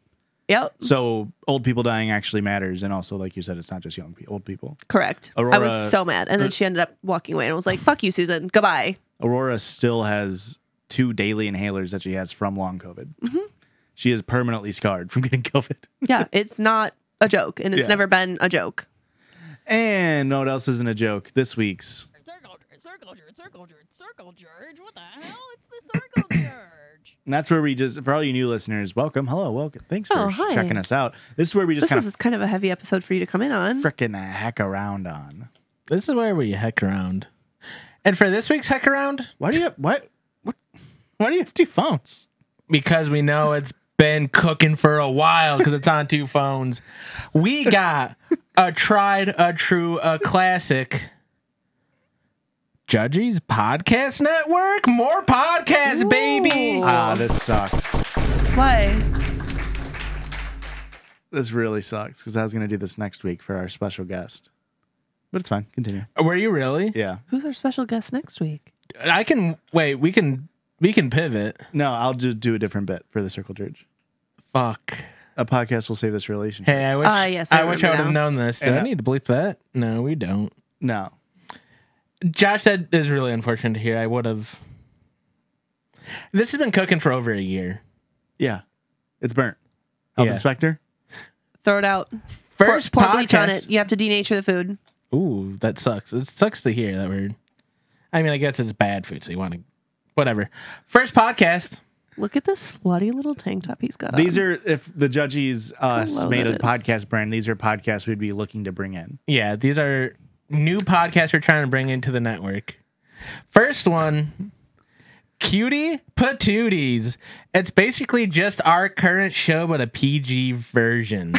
Yep. So old people dying actually matters, and also, like you said, it's not just old people. Correct. I Aurora- was so mad. And then she ended up walking away and I was like, fuck you, Susan. Goodbye. Aurora still has 2 daily inhalers that she has from long COVID. She is permanently scarred from getting COVID. Yeah, it's not a joke. And it's Yeah. never been a joke. And know what else isn't a joke? This week's. Circle Jerdge. What the hell? It's the Circle Jerdge. And that's where we just, for all you new listeners, welcome. Hello, welcome. Thanks for hi. checking us out. This is where we just This kind is kind of a heavy episode for you to come in on. of frickin' heck around on. This is where we heck around. And for this week's heck around, Why do you have, why do you have 2 phones? because we know it's been cooking for a while because it's on 2 phones, we got a tried, a true, a classic Judgies Podcast Network. More podcasts, baby. Ah, this sucks. Why? This really sucks because I was going to do this next week for our special guest. But it's fine. Continue. Were you really? Yeah. Who's our special guest next week? I can wait. We can pivot. No, I'll just do a different bit for the Circle Jerdge. Fuck. A podcast will save this relationship. Hey, I wish. yes, I I wish I would remember have now. known this. Do And I need to bleep that? No, we don't. No. Josh, that is really unfortunate to hear. I would have. This has been cooking for over a year. Yeah. It's burnt. Health Yeah. inspector? Throw it out. First pour bleach on podcast- it. You have to denature the food. Ooh, that sucks. It sucks to hear that word. I mean, I guess it's bad food, so you want to. Whatever. First podcast. Look at this slutty little tank top he's got These on. are, if the Judgies low made a that is. podcast brand, these are podcasts we'd be looking to bring in. Yeah, these are new podcasts we're trying to bring into the network. First one, Cutie Patooties. It's basically just our current show, but a PG version.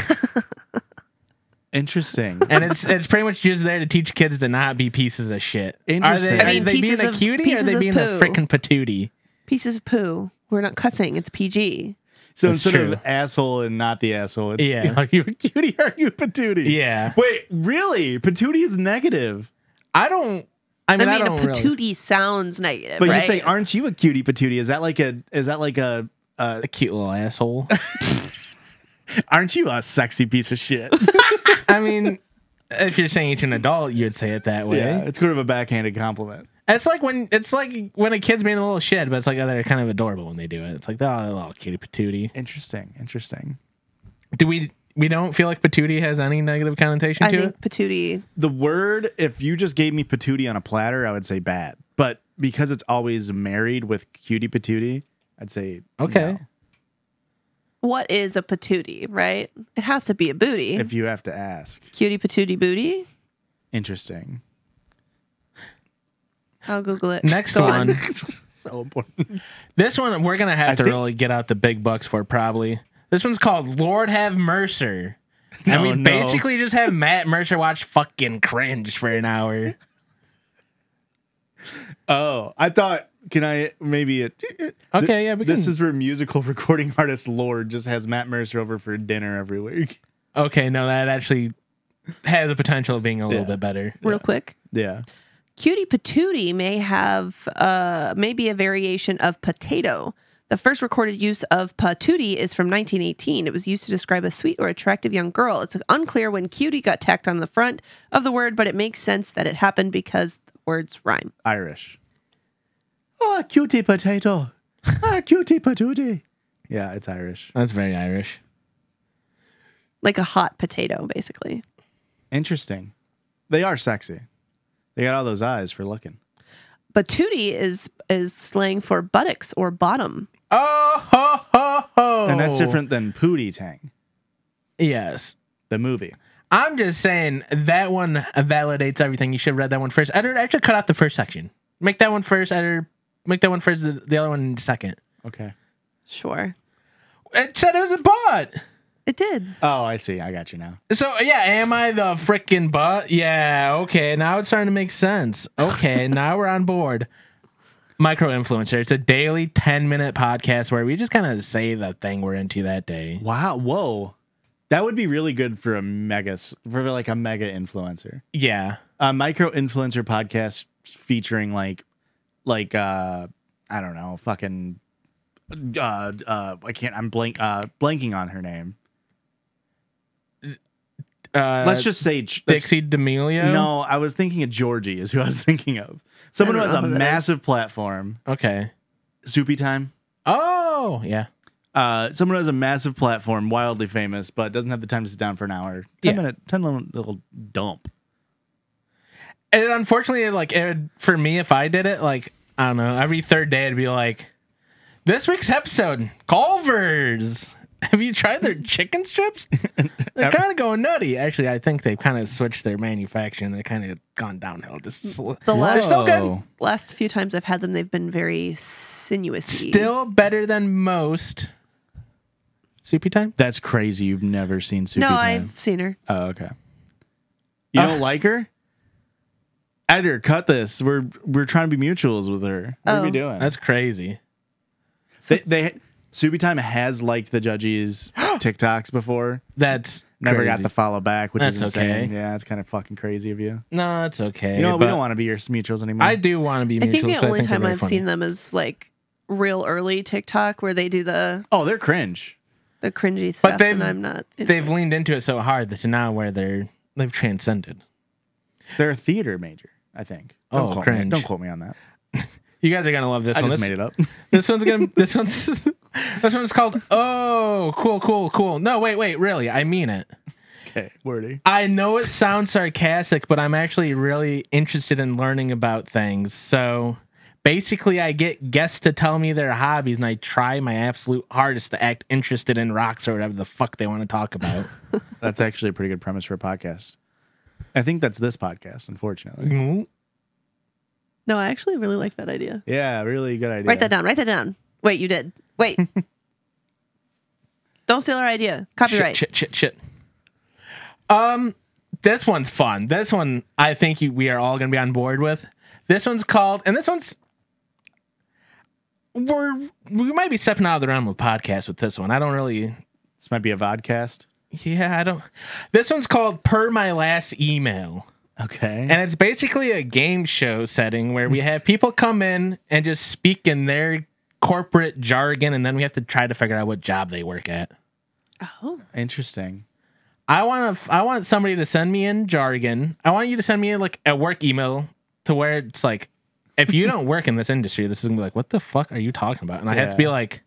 Interesting. And it's pretty much just there to teach kids to not be pieces of shit. Interesting. Are I mean, they being pieces a of- cutie or are pieces they of being a poo. freaking patootie? Pieces of poo. We're not cussing. It's PG. So That's instead true. of asshole and not the asshole, it's, Yeah. are you a cutie or are you a patootie? Yeah. Wait, really? Patootie is negative. I don't. I mean, I I mean, don't a really. patootie sounds negative, But right? you say, aren't you a cutie patootie? Is that like a A cute little asshole. aren't you a sexy piece of shit? I mean, if you're saying it's an adult, you'd say it that way. Yeah, it's kind of a backhanded compliment. It's like when a kid's being a little shit, but it's like they're kind of adorable when they do it. It's like, oh, little cutie patootie. Interesting. Do we don't feel like patootie has any negative connotation I to think it? patootie. The word, if you just gave me patootie on a platter, I would say bad. But because it's always married with cutie patootie, I'd say Okay. no, What is a patootie, right? It has to be a booty. if you have to ask. Cutie patootie booty. Interesting. I'll Google it. Next Go one. on. So important. This one we're gonna have I to think- really get out the big bucks for probably. This one's called Lord Have Mercer. And we No. basically just have Matt Mercer watch fucking cringe for an hour. Oh, I thought, can I maybe... Okay, yeah, we This can- is where musical recording artist Lord just has Matt Mercer over for dinner every week. Okay, no, that actually has a potential of being a little Yeah. bit better. Real quick. Yeah. Cutie patootie may have maybe a variation of potato. The first recorded use of patootie is from 1918. It was used to describe a sweet or attractive young girl. It's unclear when cutie got tacked on the front of the word, but it makes sense that it happened because the words rhyme. Irish. Oh, cutie potato. Cutie patootie. Yeah, it's Irish. That's very Irish. Like a hot potato, basically. Interesting. They are sexy. They got all those eyes for looking. Patootie is slang for buttocks or bottom. Oh, ho, ho, ho. And that's different than Pootie Tang, Yes. the movie. I'm just saying that one validates everything. You should have read that one first. Editor, actually cut out the first section. Make that one first, editor. Make that one first, the other one second. Okay. Sure. It said it was a butt. It did. Oh, I see. I got you now. So, yeah, am I the freaking butt? Yeah, okay. Now it's starting to make sense. Okay, now we're on board. Micro Influencer. It's a daily 10-minute podcast where we just kind of say the thing we're into that day. Wow. Whoa. That would be really good for a mega influencer. Yeah. A micro influencer podcast featuring like like I don't know, fucking I'm blanking on her name. Let's just say Dixie D'Amelio. No, I was thinking of Georgie is who I was thinking of. Someone who I has don't a know who that massive platform. Okay. Soupy Time. Oh, yeah. Someone who has a massive platform, wildly famous, but doesn't have the time to sit down for an hour. 10 minute little dump. And unfortunately, like for me, if I did it, like I don't know, every third day it'd be like, this week's episode, Culver's. Have you tried their chicken strips? They're kind of going nutty. Actually, I think they've kind of switched their manufacturing. They're kind of gone downhill. The last few times I've had them, they've been very sinuous. Still better than most. Soupy Time? That's crazy. You've never seen Soupy No, Time. I've seen her. Oh, okay. You don't like her? Editor, cut this. We're trying to be mutuals with her. What are we doing? That's crazy. They Soupy Time has liked the Judgies TikToks before. That's never crazy. got the follow back, which That's is insane. okay. Yeah, it's kind of fucking crazy of you. No, it's okay. You know, we don't want to be your mutuals anymore. I do want to be mutuals. I think the only time they're I've funny. seen them is like real early TikTok where they do the they're cringe. cringy But stuff, and I'm not. They've leaned into it so hard that to now where they've transcended. They're a theater major, I think. Cringe. Don't quote me on that. You guys are gonna love this I one. just made it up. This one's called cool. No, wait, really, I mean it. Okay, wordy. I know it sounds sarcastic, but I'm actually really interested in learning about things. So basically, I get guests to tell me their hobbies, and I try my absolute hardest to act interested in rocks or whatever the fuck they want to talk about. That's actually a pretty good premise for a podcast. I think that's this podcast, unfortunately. Mhm. No, I actually really like that idea. Yeah, really good idea. Write that down. Wait, you did. Wait. Don't steal our idea. Copyright. Shit. This one's fun. This one, I think we are all going to be on board with. This one's called, and this one's, we might be stepping out of the realm of podcasts with this one. I don't really. This might be a vodcast. Yeah, I don't. This one's called Per My Last Email. Okay. And it's basically a game show setting where we have people come in and just speak in their corporate jargon, and then we have to try to figure out what job they work at. Oh. Interesting. I want somebody to send me in jargon. I want you to send me like a work email to where it's like, if you don't work in this industry, this is gonna be like, what the fuck are you talking about? And I have to be like,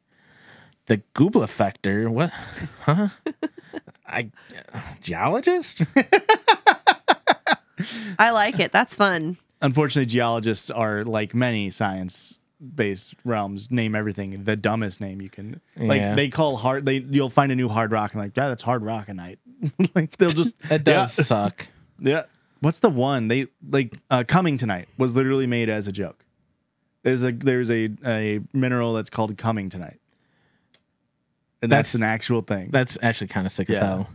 the Google effector, what? Huh? Geologist? I like it. That's fun. Unfortunately, geologists are like many science-based realms. Name everything the dumbest name you can. Like they call you'll find a new hard rock and like, yeah, that's hard rockinite. Like they'll just. It does suck. Yeah. What's the one they like? Coming Tonight was literally made as a joke. There's a mineral that's called Coming Tonight, and that's an actual thing. That's actually kind of sick as hell.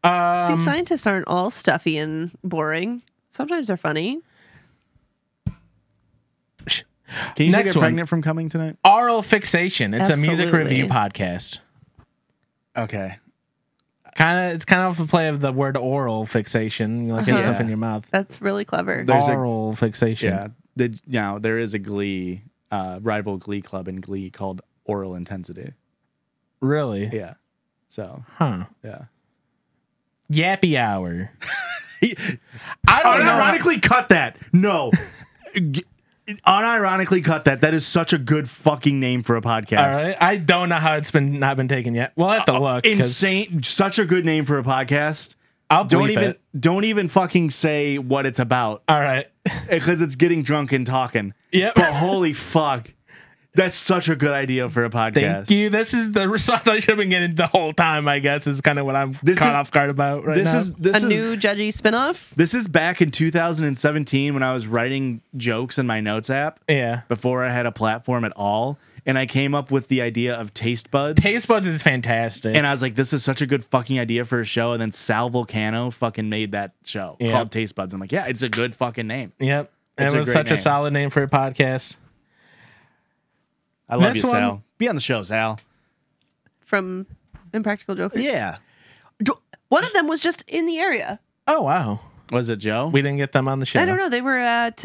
See, scientists aren't all stuffy and boring. Sometimes they're funny. Can you Next get one. pregnant from Coming Tonight? Oral Fixation. It's a music Absolutely. review podcast. Okay. It's kind of a play of the word oral fixation. You like getting stuff in your mouth. That's really clever. Oral fixation. Yeah. There is a Glee rival Glee club in Glee called Oral Intensity. Really? Yeah. So. Huh. Yeah. Yappy Hour. I don't unironically cut that. No. Unironically cut that. That is such a good fucking name for a podcast. All right. I don't know how it's not been taken yet. We'll have to look. Insane. Such a good name for a podcast. Don't even fucking say what it's about. All right. Because it's getting drunk and talking. Yep. But holy fuck. That's such a good idea for a podcast. Thank you. This is the response I should have been getting the whole time, I guess, is kind of what I'm caught off guard about right now. This is new Judgy spinoff? This is back in 2017 when I was writing jokes in my notes app. Yeah. Before I had a platform at all. And I came up with the idea of Taste Buds. Taste Buds is fantastic. And I was like, this is such a good fucking idea for a show. And then Sal Vulcano fucking made that show called Taste Buds. I'm like, yeah, it's a good fucking name. Yep. It's it was such a solid name for a podcast. I love you, Sal. Be on the show, Sal. From Impractical Jokers? Yeah. One of them was just in the area. Oh, wow. Was it Joe? We didn't get them on the show. I don't know. They were at...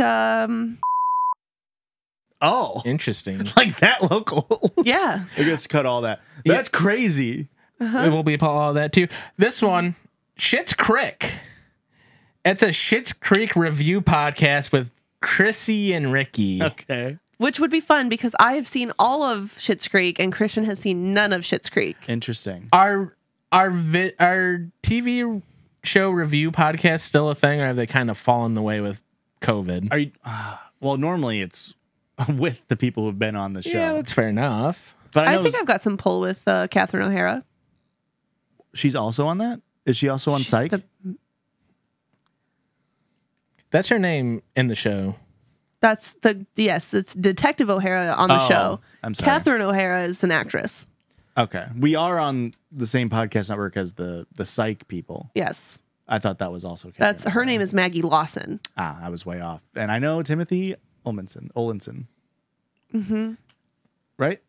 Oh, Interesting. like that local. Yeah. I guess cut all that. That's crazy. It will be all of that too. This one, Schitt's Creek. It's a Schitt's Creek review podcast with Chrissy and Ricky. Okay. Which would be fun because I have seen all of Schitt's Creek and Christian has seen none of Schitt's Creek. Interesting. Our TV show review podcast still a thing, or have they kind of fallen away with COVID? Are you? Well, normally it's with the people who've been on the show. Yeah, that's fair enough. But I know think I've got some pull with Catherine O'Hara. she's also on that. Is she also on She's Psych? That's her name in the show. That's Detective O'Hara on the show. I'm sorry. Catherine O'Hara is an actress. Okay, we are on the same podcast network as the Psych people. Yes. I thought that was also. That's her name is Maggie Lawson. I was way off, and I know Timothy Olinson. Mm-hmm. Right?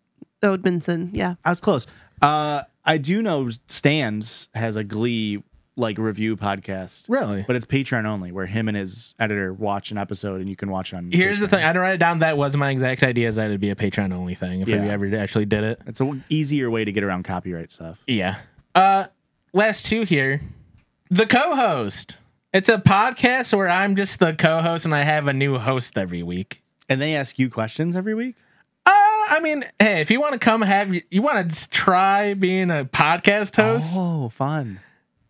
Odmanson, yeah. I was close. I do know Stans has a Glee review podcast. Really? But it's Patreon only, where him and his editor watch an episode, and you can watch it on. Here's Patreon. the thing. I didn't write it down. That was my exact idea. Is that it'd be a Patreon only thing if we Yeah. ever actually did it. It's an easier way to get around copyright stuff. Yeah. Last two here. The co-host. It's a podcast where I'm just the co-host and I have a new host every week. And they ask you questions every week? I mean, hey, if you want to come you want to try being a podcast host, Oh, fun.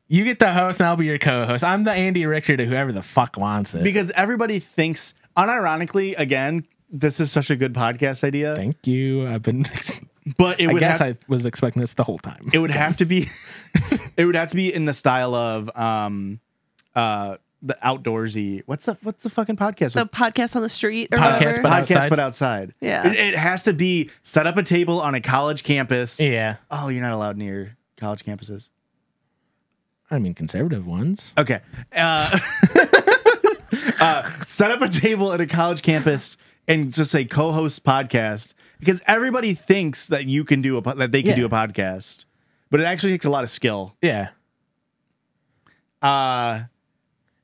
you get the host and I'll be your co-host. I'm the Andy Richter to whoever the fuck wants it. Because everybody thinks, unironically, again, this is such a good podcast idea. Thank you. I've been But it I would guess have, I was expecting this the whole time. it would have to be it would have to be in the style of the outdoorsy. What's the fucking podcast? The podcast on the street or Podcast, whatever. but Podcast outside? but outside. Yeah. It has to be set up a table on a college campus. Yeah. Oh, you're not allowed near college campuses. I mean, conservative ones. Okay. Set up a table at a college campus and just say co-host podcast, because everybody thinks that you can do that they can do a podcast, but it actually takes a lot of skill. Yeah.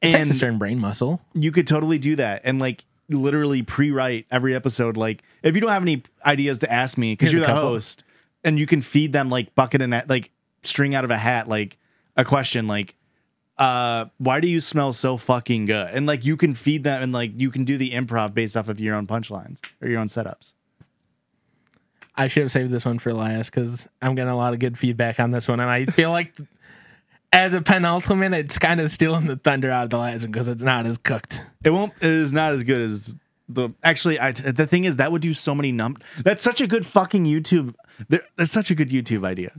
It takes a certain brain muscle. You could totally do that and literally pre-write every episode. Like, if you don't have any ideas to ask me, because Here's you're a the couple. host, and you can feed them bucket and string out of a hat, a question why do you smell so fucking good? And you can feed them, and you can do the improv based off of your own punchlines or your own setups. I should have saved this one for last because I'm getting a lot of good feedback on this one, and I feel like as a penultimate, it's kind of stealing the thunder out of the last one because it's not as cooked. It is not as good as the thing is that would do so many that's such a good fucking YouTube. That's such a good YouTube idea.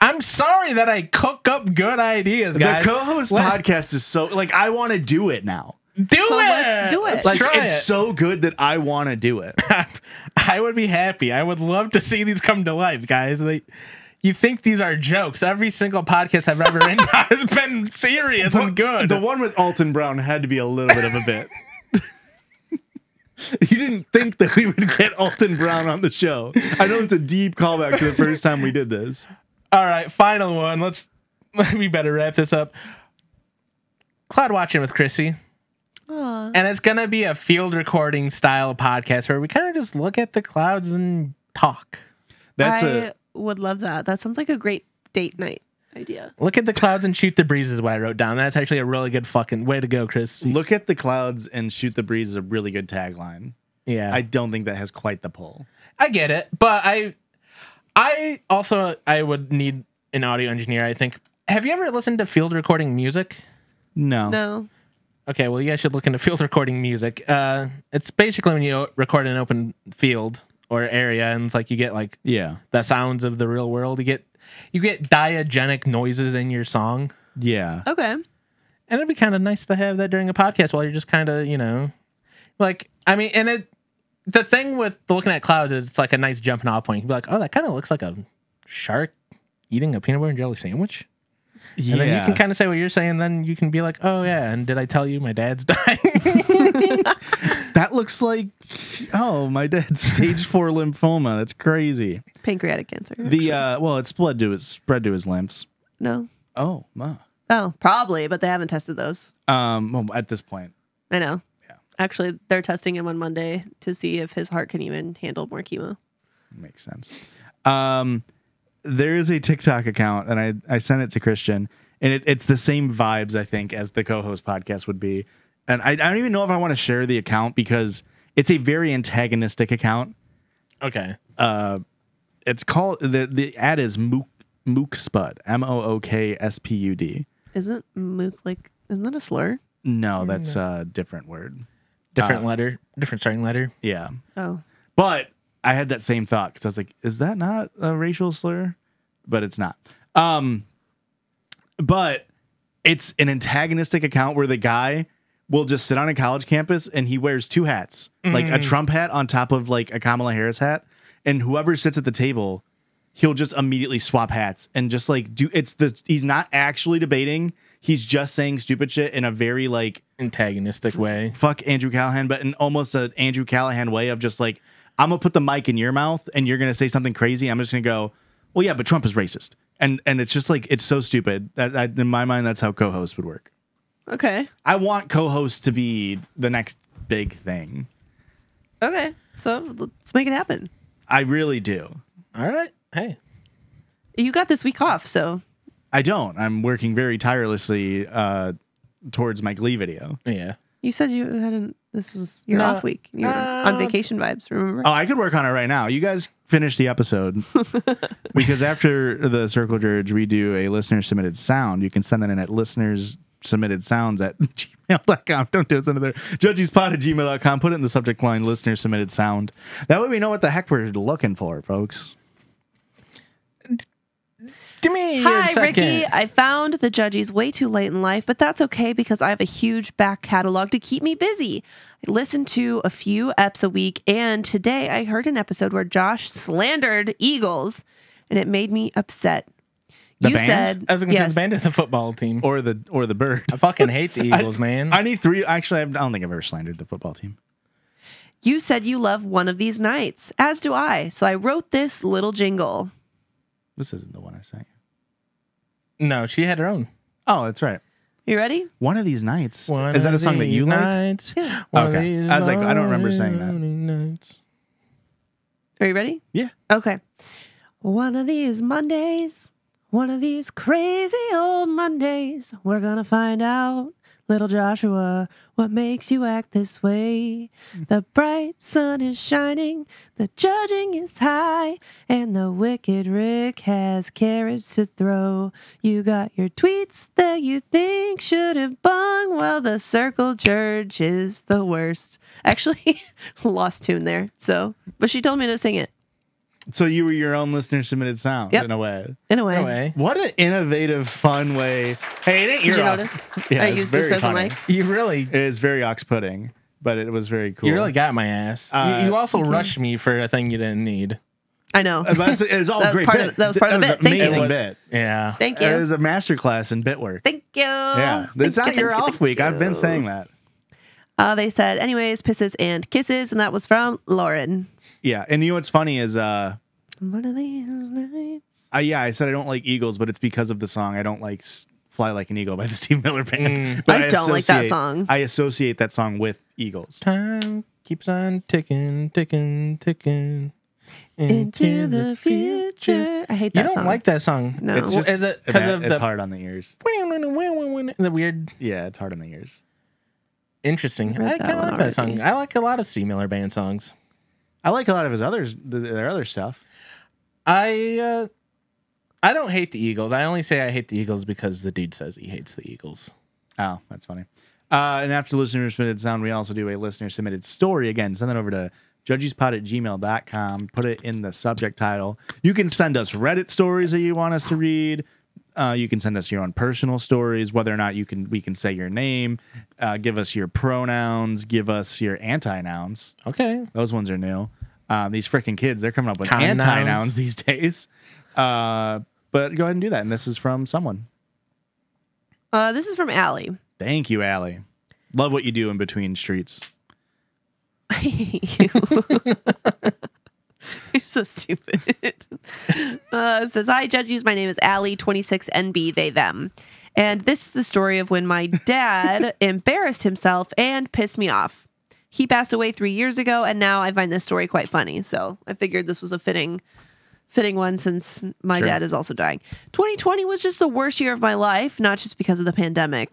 I'm sorry that I cook up good ideas, guys. The co-host podcast is so I want to do it now. Do So it. let's do it. Let's try It's it. so good that I want to do it. I would be happy. I would love to see these come to life, guys. You think these are jokes? Every single podcast I've ever written has been serious and good. The one with Alton Brown had to be a little bit of a bit. You didn't think that we would get Alton Brown on the show. I know it's a deep callback to the first time we did this. All right, final one. We better wrap this up. Cloud watching with Chrissy. Aw. And it's going to be a field recording style podcast where we kind of just look at the clouds and talk. That's would love that. That sounds like a great date night idea. Look at the clouds and shoot the breeze is what I wrote down. That's actually a really good fucking way to go, Chris. look at the clouds and shoot the breeze is a really good tagline. Yeah. I don't think that has quite the pull. I get it, but I also would need an audio engineer, I think. Have you ever listened to field recording music? No. No. Okay, well, you guys should look into field recording music. It's basically when you record an open field or area, and it's you get Yeah. the sounds of the real world. You get diagenic noises in your song, Yeah. Okay. and it'd be kind of nice to have that during a podcast while you're just kind of the thing with looking at clouds is it's a nice jumping off point. You can be like, oh, that kind of looks like a shark eating a peanut butter and jelly sandwich. Yeah. And then you can kind of say what you're saying. Then you can be like, oh, yeah. And did I tell you my dad's dying? That looks like, my dad's stage 4 lymphoma. That's crazy. Pancreatic cancer. It's spread to his lymphs. No. Oh, wow. Oh, probably, but they haven't tested those. Well, at this point. I know. Yeah. Actually, they're testing him on Monday to see if his heart can even handle more chemo. Makes sense. There is a TikTok account, and I sent it to Christian, and it's the same vibes, I think, as the co-host podcast would be. And I don't even know if I want to share the account because it's a very antagonistic account. Okay. It's called, the ad is Mookspud, MOOKSPUD. Isn't mook isn't that a slur? No, that's a different word. Different letter, different starting letter. Yeah. Oh. But I had that same thought because I was like, is that not a racial slur? But it's not. But it's an antagonistic account where the guy will just sit on a college campus and he wears two hats, like a Trump hat on top of like a Kamala Harris hat. And whoever sits at the table, he'll just immediately swap hats and just like he's not actually debating. He's just saying stupid shit in a very like antagonistic way. Fuck Andrew Callahan, but in almost an Andrew Callahan way of just like, I'm gonna put the mic in your mouth and you're gonna say something crazy. I'm just gonna go, well, yeah, but Trump is racist. And it's just like, it's so stupid that in my mind, that's how co-hosts would work. Okay. I want co-hosts to be the next big thing. Okay. So let's make it happen. I really do. All right. Hey. You got this week off, so. I don't. I'm working very tirelessly towards my Glee video. Yeah. You said you hadn't. This was your off week. You were on vacation vibes, remember? Oh, I could work on it right now. You guys finish the episode. Because after the Circle Jerdge, we do a listener-submitted sound. You can send that in at listeners-submitted-sounds@gmail.com. Don't do it. Send it there. Judgiespod@gmail.com. Put it in the subject line, listener-submitted sound. That way we know what the heck we're looking for, folks. Give me Hi, a second. Ricky. I found the Judgies way too late in life, but that's okay because I have a huge back catalog to keep me busy. I listen to a few eps a week, and today I heard an episode where Josh slandered Eagles, and it made me upset. The you band? said I was going to say yes. the band of the football team. Or the bird. I fucking hate the Eagles, man. I need three. Actually, I don't think I've ever slandered the football team. You said you love One of These Nights, as do I. So I wrote this little jingle. This isn't the one I sent you. No, she had her own. Oh, that's right. You ready? One of These nights. Is that a song that you like? Yeah. Okay. I was like, I don't remember saying that. Nights. Are you ready? Yeah. Okay. One of these Mondays, one of these crazy old Mondays, we're gonna find out, little Joshua, what makes you act this way. The bright sun is shining, the judging is high, and the wicked Rick has carrots to throw. You got your tweets that you think should have bung, well, the Circle Jerdge is the worst. Actually, lost tune there, but she told me to sing it. So you were your own listener-submitted sound, Yep. in a way. In a way. No way. What an innovative, fun way. Hey, it ain't Did your you off. notice? Yeah, I it's used very this as a funny. mic. You really, It is very ox-pudding, but it was very cool. you really got my ass. You also rushed me for a thing you didn't need. I know. It was all That was great part bit. of- that was part of the That bit. Thank you. amazing bit. Yeah. Thank you. It was a masterclass in bit work. Thank you. Yeah. It's not your off week. I've been saying that. They said, anyways, pisses and kisses, and that was from Lauren. Yeah. And you know what's funny is One of these nights. I said I don't like Eagles, but it's because of the song. I don't like Fly Like an Eagle by the Steve Miller Band. Mm. But I don't like that song. I associate that song with Eagles. Time keeps on ticking, ticking, ticking. Into the future. I hate You that don't song. like that song. No. It's just, Is it because of it's the hard on the ears. the weird? Yeah, it's hard on the ears. Interesting. Read I that kind of one like that already. song. I like a lot of C. Miller Band songs. I like a lot of his their other stuff. I don't hate the Eagles. I only say I hate the Eagles because the dude says he hates the Eagles. Oh, that's funny. And after listener submitted sound, we also do a listener submitted story. Again, send that over to judgiespod@gmail.com. Put it in the subject title. You can send us Reddit stories that you want us to read. You can send us your own personal stories, whether or not we can say your name, give us your pronouns, give us your anti-nouns. Okay. Those ones are new. These freaking kids, they're coming up with Con-nouns. anti-nouns these days. But go ahead and do that. And this is from someone. This is from Allie. Thank you, Allie. Love what you do in between streets. I hate you. You're so stupid. It says, hi, Judgies. My name is Allie, 26 NB, they, them. And this is the story of when my dad embarrassed himself and pissed me off. He passed away 3 years ago, and now I find this story quite funny. So I figured this was a fitting one since my dad is also dying. 2020 was just the worst year of my life, not just because of the pandemic.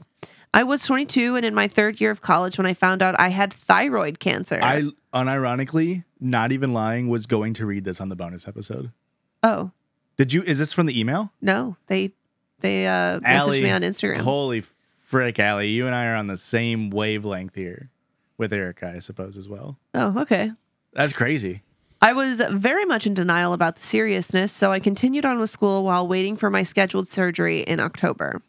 I was 22 and in my 3rd year of college when I found out I had thyroid cancer. I unironically, not even lying, was going to read this on the bonus episode. Oh. Did you? Is this from the email? No, they messaged me on Instagram. Holy frick, Allie. You and I are on the same wavelength here with Erika, I suppose, as well. Oh, okay. That's crazy. I was very much in denial about the seriousness, so I continued on with school while waiting for my scheduled surgery in October.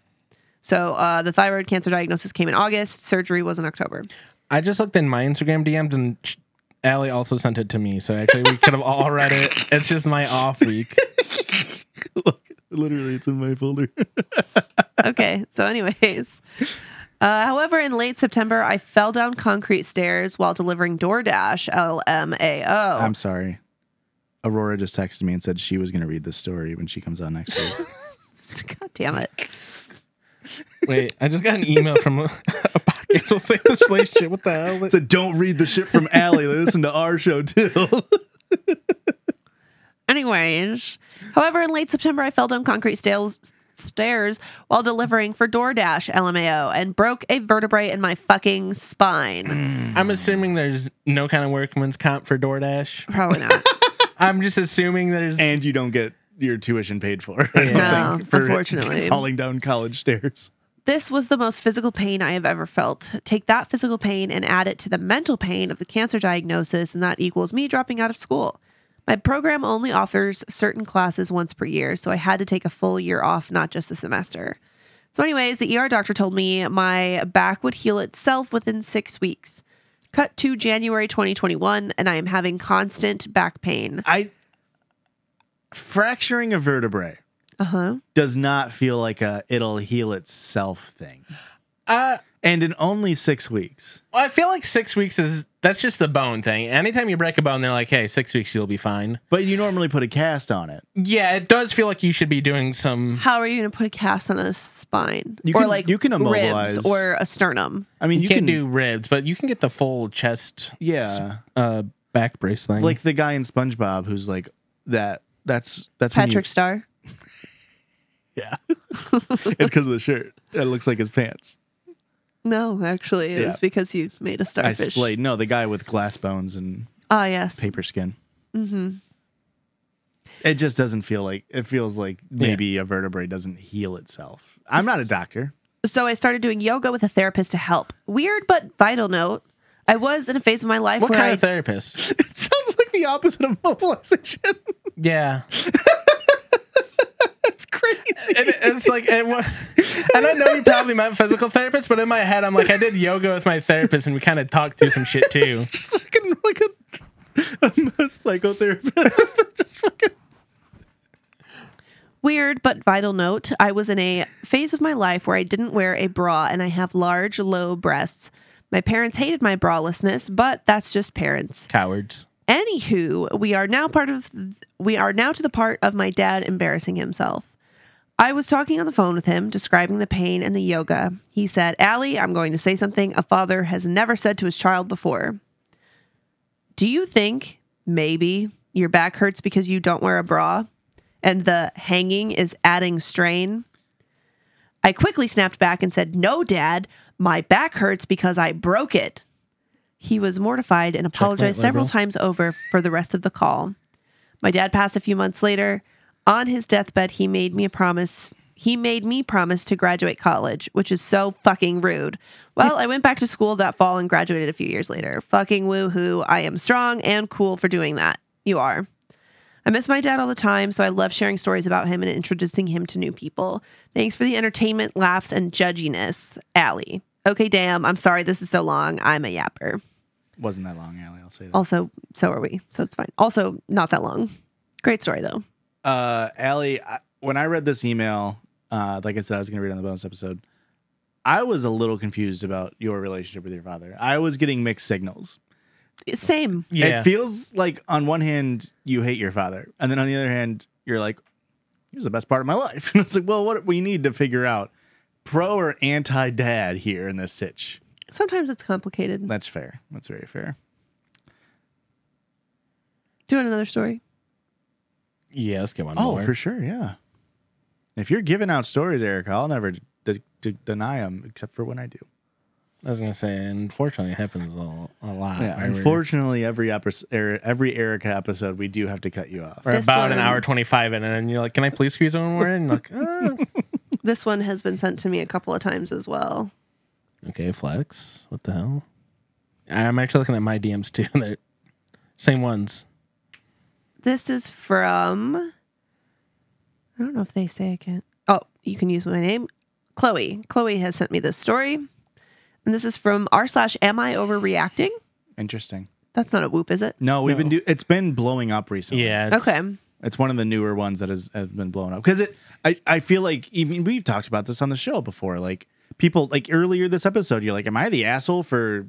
So the thyroid cancer diagnosis came in August. Surgery was in October. I just looked in my Instagram DMs and Allie also sent it to me. So actually we could have all read it. It's just my off week. Look, literally, it's in my folder. Okay. So anyways, however, in late September, I fell down concrete stairs while delivering DoorDash, LMAO. I'm sorry. Aurora just texted me and said she was going to read this story when she comes on next week. God damn it. Wait, I just got an email from a podcast. Will say this relationship. What the hell? It said, don't read the shit from Allie. Listen to our show, too. Anyways, however, in late September, I fell down concrete stairs while delivering for DoorDash, LMAO, and broke a vertebrae in my fucking spine. I'm assuming there's no kind of workman's comp for DoorDash. Probably not. I'm just assuming there's... And you don't get your tuition paid for. No, unfortunately. Falling down college stairs. This was the most physical pain I have ever felt. Take that physical pain and add it to the mental pain of the cancer diagnosis, and that equals me dropping out of school. My program only offers certain classes once per year, so I had to take a full year off, not just a semester. So anyways, the ER doctor told me my back would heal itself within 6 weeks. Cut to January 2021, and I am having constant back pain. Fracturing a vertebrae does not feel like it'll heal itself thing. And in only 6 weeks. Well, I feel like 6 weeks that's just the bone thing. Anytime you break a bone, they're like, hey, 6 weeks, you'll be fine. But you normally put a cast on it. Yeah, it does feel like you should be doing some... How are you going to put a cast on a spine? You can immobilize. Ribs or a sternum. I mean, you can't do ribs, but you can get the full chest back brace thing. Like the guy in SpongeBob who's like that. That's Patrick Star. Yeah. It's because of the shirt. It looks like his pants. No, actually, it was because you made a starfish. I splayed. No, the guy with glass bones and yes, paper skin. Mm-hmm. It just doesn't feel like... It feels like maybe a vertebrae doesn't heal itself. I'm not a doctor. So I started doing yoga with a therapist to help. Weird but vital note. I was in a phase of my life what where kind of therapist? It sounds like the opposite of mobilization. Yeah. It's crazy. It's like... And I know you probably meant physical therapist, but in my head, I'm like, I did yoga with my therapist, and we kind of talked through some shit, too. Just like a psychotherapist. Just fucking... Weird but vital note. I was in a phase of my life where I didn't wear a bra, and I have large, low breasts. My parents hated my bralessness, but that's just parents. Cowards. Anywho, we are now to the part of my dad embarrassing himself. I was talking on the phone with him, describing the pain and the yoga. He said, Allie, I'm going to say something a father has never said to his child before. Do you think maybe your back hurts because you don't wear a bra and the hanging is adding strain? I quickly snapped back and said, no, Dad, my back hurts because I broke it. He was mortified and apologized several times over for the rest of the call. My dad passed a few months later. On his deathbed, he made me promise to graduate college, which is so fucking rude. Well, I went back to school that fall and graduated a few years later. Fucking woohoo. I am strong and cool for doing that. You are. I miss my dad all the time, so I love sharing stories about him and introducing him to new people. Thanks for the entertainment, laughs, and judginess, Allie. Okay, damn. I'm sorry this is so long. I'm a yapper. Wasn't that long, Allie. I'll say that. Also, so are we. So it's fine. Also, not that long. Great story, though. Allie, when I read this email, like I said, I was going to read it on the bonus episode. I was a little confused about your relationship with your father. I was getting mixed signals. Same. Yeah. It feels like on one hand, you hate your father. And then on the other hand, you're like, he was the best part of my life. And I was like, well, what we need to figure out, pro or anti-dad here in this sitch? Sometimes it's complicated. That's fair. That's very fair. Doing another story. Yeah, let's get one Oh, more. for sure. Yeah. If you're giving out stories, Erika, I'll never deny them except for when I do. I was gonna say, unfortunately, it happens a lot. Yeah. right? Unfortunately, every Erika episode, we do have to cut you off. We're This about an one- hour 25 in, and then you're like, "Can I please squeeze one more in?" Like, This one has been sent to me a couple of times as well. okay, flex. What the hell? I'm actually looking at my DMs too. They're same ones. This is from, I don't know if they say I can. Oh, you can use my name. Chloe. Chloe has sent me this story. And this is from r/am I overreacting? Interesting. That's not a whoop, is it? No, it's been blowing up recently. Yeah. it's- Okay. It's one of the newer ones that has been blown up because I feel like even we've talked about this on the show before. Like people like earlier this episode, you're like, am I the asshole for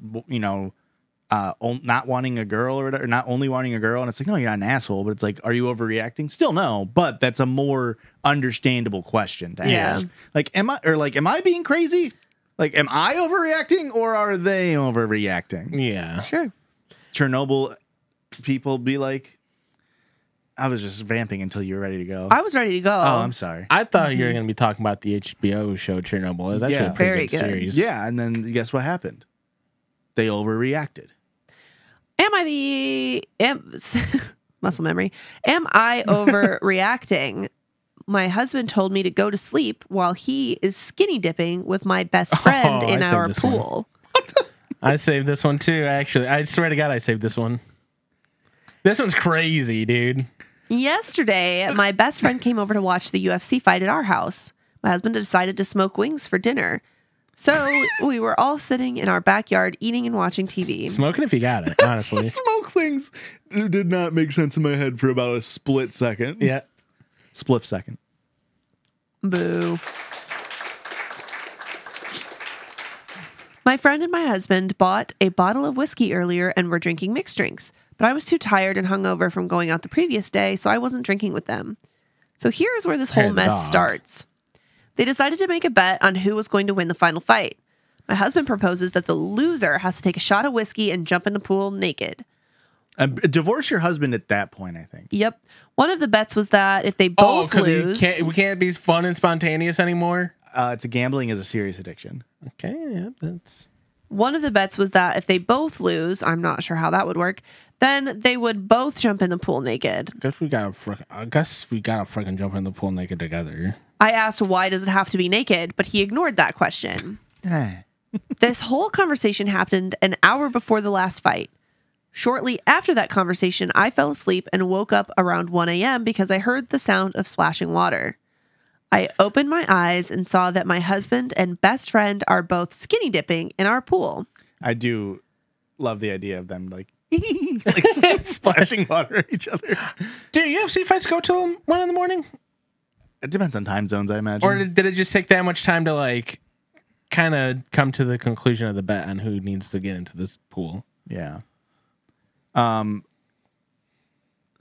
not wanting a girl or whatever, not only wanting a girl? And it's like, no, you're not an asshole, but it's like, are you overreacting? Still no, but that's a more understandable question to Yeah. ask. Like, am I being crazy? Like, am I overreacting or are they overreacting? Yeah. Sure. Chernobyl people be like, I was just vamping until you were ready to go. I was ready to go. Oh, I'm sorry. I thought you were going to be talking about the HBO show Chernobyl. It was actually Yeah. a pretty Very good good. series. Yeah, and then guess what happened? They overreacted. Am I muscle memory? Am I overreacting? My husband told me to go to sleep while he is skinny dipping with my best friend Oh, in I saved our this one. pool. I saved this one too, actually. I swear to God, I saved this one. This one's crazy, dude. Yesterday, my best friend came over to watch the UFC fight at our house. My husband decided to smoke wings for dinner. So we were all sitting in our backyard eating and watching TV. Smoking if you got it, honestly. Smoke wings did not make sense in my head for about a split second. Yeah. Spliff second. Boo. My friend and my husband bought a bottle of whiskey earlier and were drinking mixed drinks, but I was too tired and hungover from going out the previous day, so I wasn't drinking with them. So here's where this whole Hey, mess dog. starts. They decided to make a bet on who was going to win the final fight. My husband proposes that the loser has to take a shot of whiskey and jump in the pool naked. Divorce your husband at that point, I think. Yep. One of the bets was that if they Oh, both because lose... we can't be fun and spontaneous anymore. It's gambling is a serious addiction. Okay, yeah, that's... One of the bets was that if they both lose, I'm not sure how that would work, then they would both jump in the pool naked. I guess we gotta freaking jump in the pool naked together. I asked, why does it have to be naked? But he ignored that question. This whole conversation happened an hour before the last fight. Shortly after that conversation, I fell asleep and woke up around 1 a.m. because I heard the sound of splashing water. I opened my eyes and saw that my husband and best friend are both skinny dipping in our pool. I do love the idea of them like splashing water at each other. Do UFC fights go till 1 in the morning? It depends on time zones, I imagine. Or did it just take that much time to like kind of come to the conclusion of the bet on who needs to get into this pool? Yeah.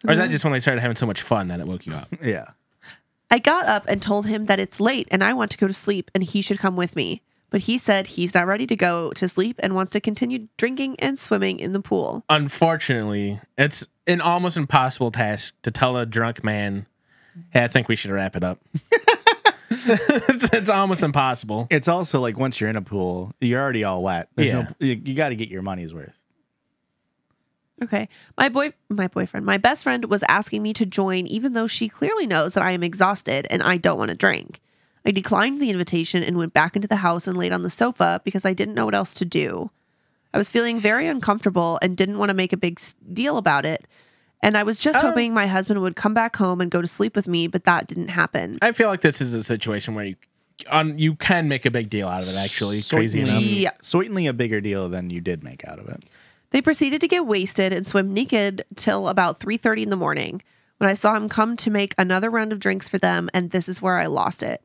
Or is that just when they started having so much fun that it woke you up? Yeah. I got up and told him that it's late and I want to go to sleep and he should come with me. But he said he's not ready to go to sleep and wants to continue drinking and swimming in the pool. Unfortunately, it's an almost impossible task to tell a drunk man, hey, I think we should wrap it up. It's almost impossible. It's also like once you're in a pool, you're already all wet. You got to get your money's worth. Okay. My best friend was asking me to join even though she clearly knows that I am exhausted and I don't want to drink. I declined the invitation and went back into the house and laid on the sofa because I didn't know what else to do. I was feeling very uncomfortable and didn't want to make a big deal about it. And I was just hoping my husband would come back home and go to sleep with me, but that didn't happen. I feel like this is a situation where you can make a big deal out of it, actually. Crazy enough. Yeah. Certainly a bigger deal than you did make out of it. They proceeded to get wasted and swim naked till about 3:30 in the morning when I saw him come to make another round of drinks for them, and this is where I lost it.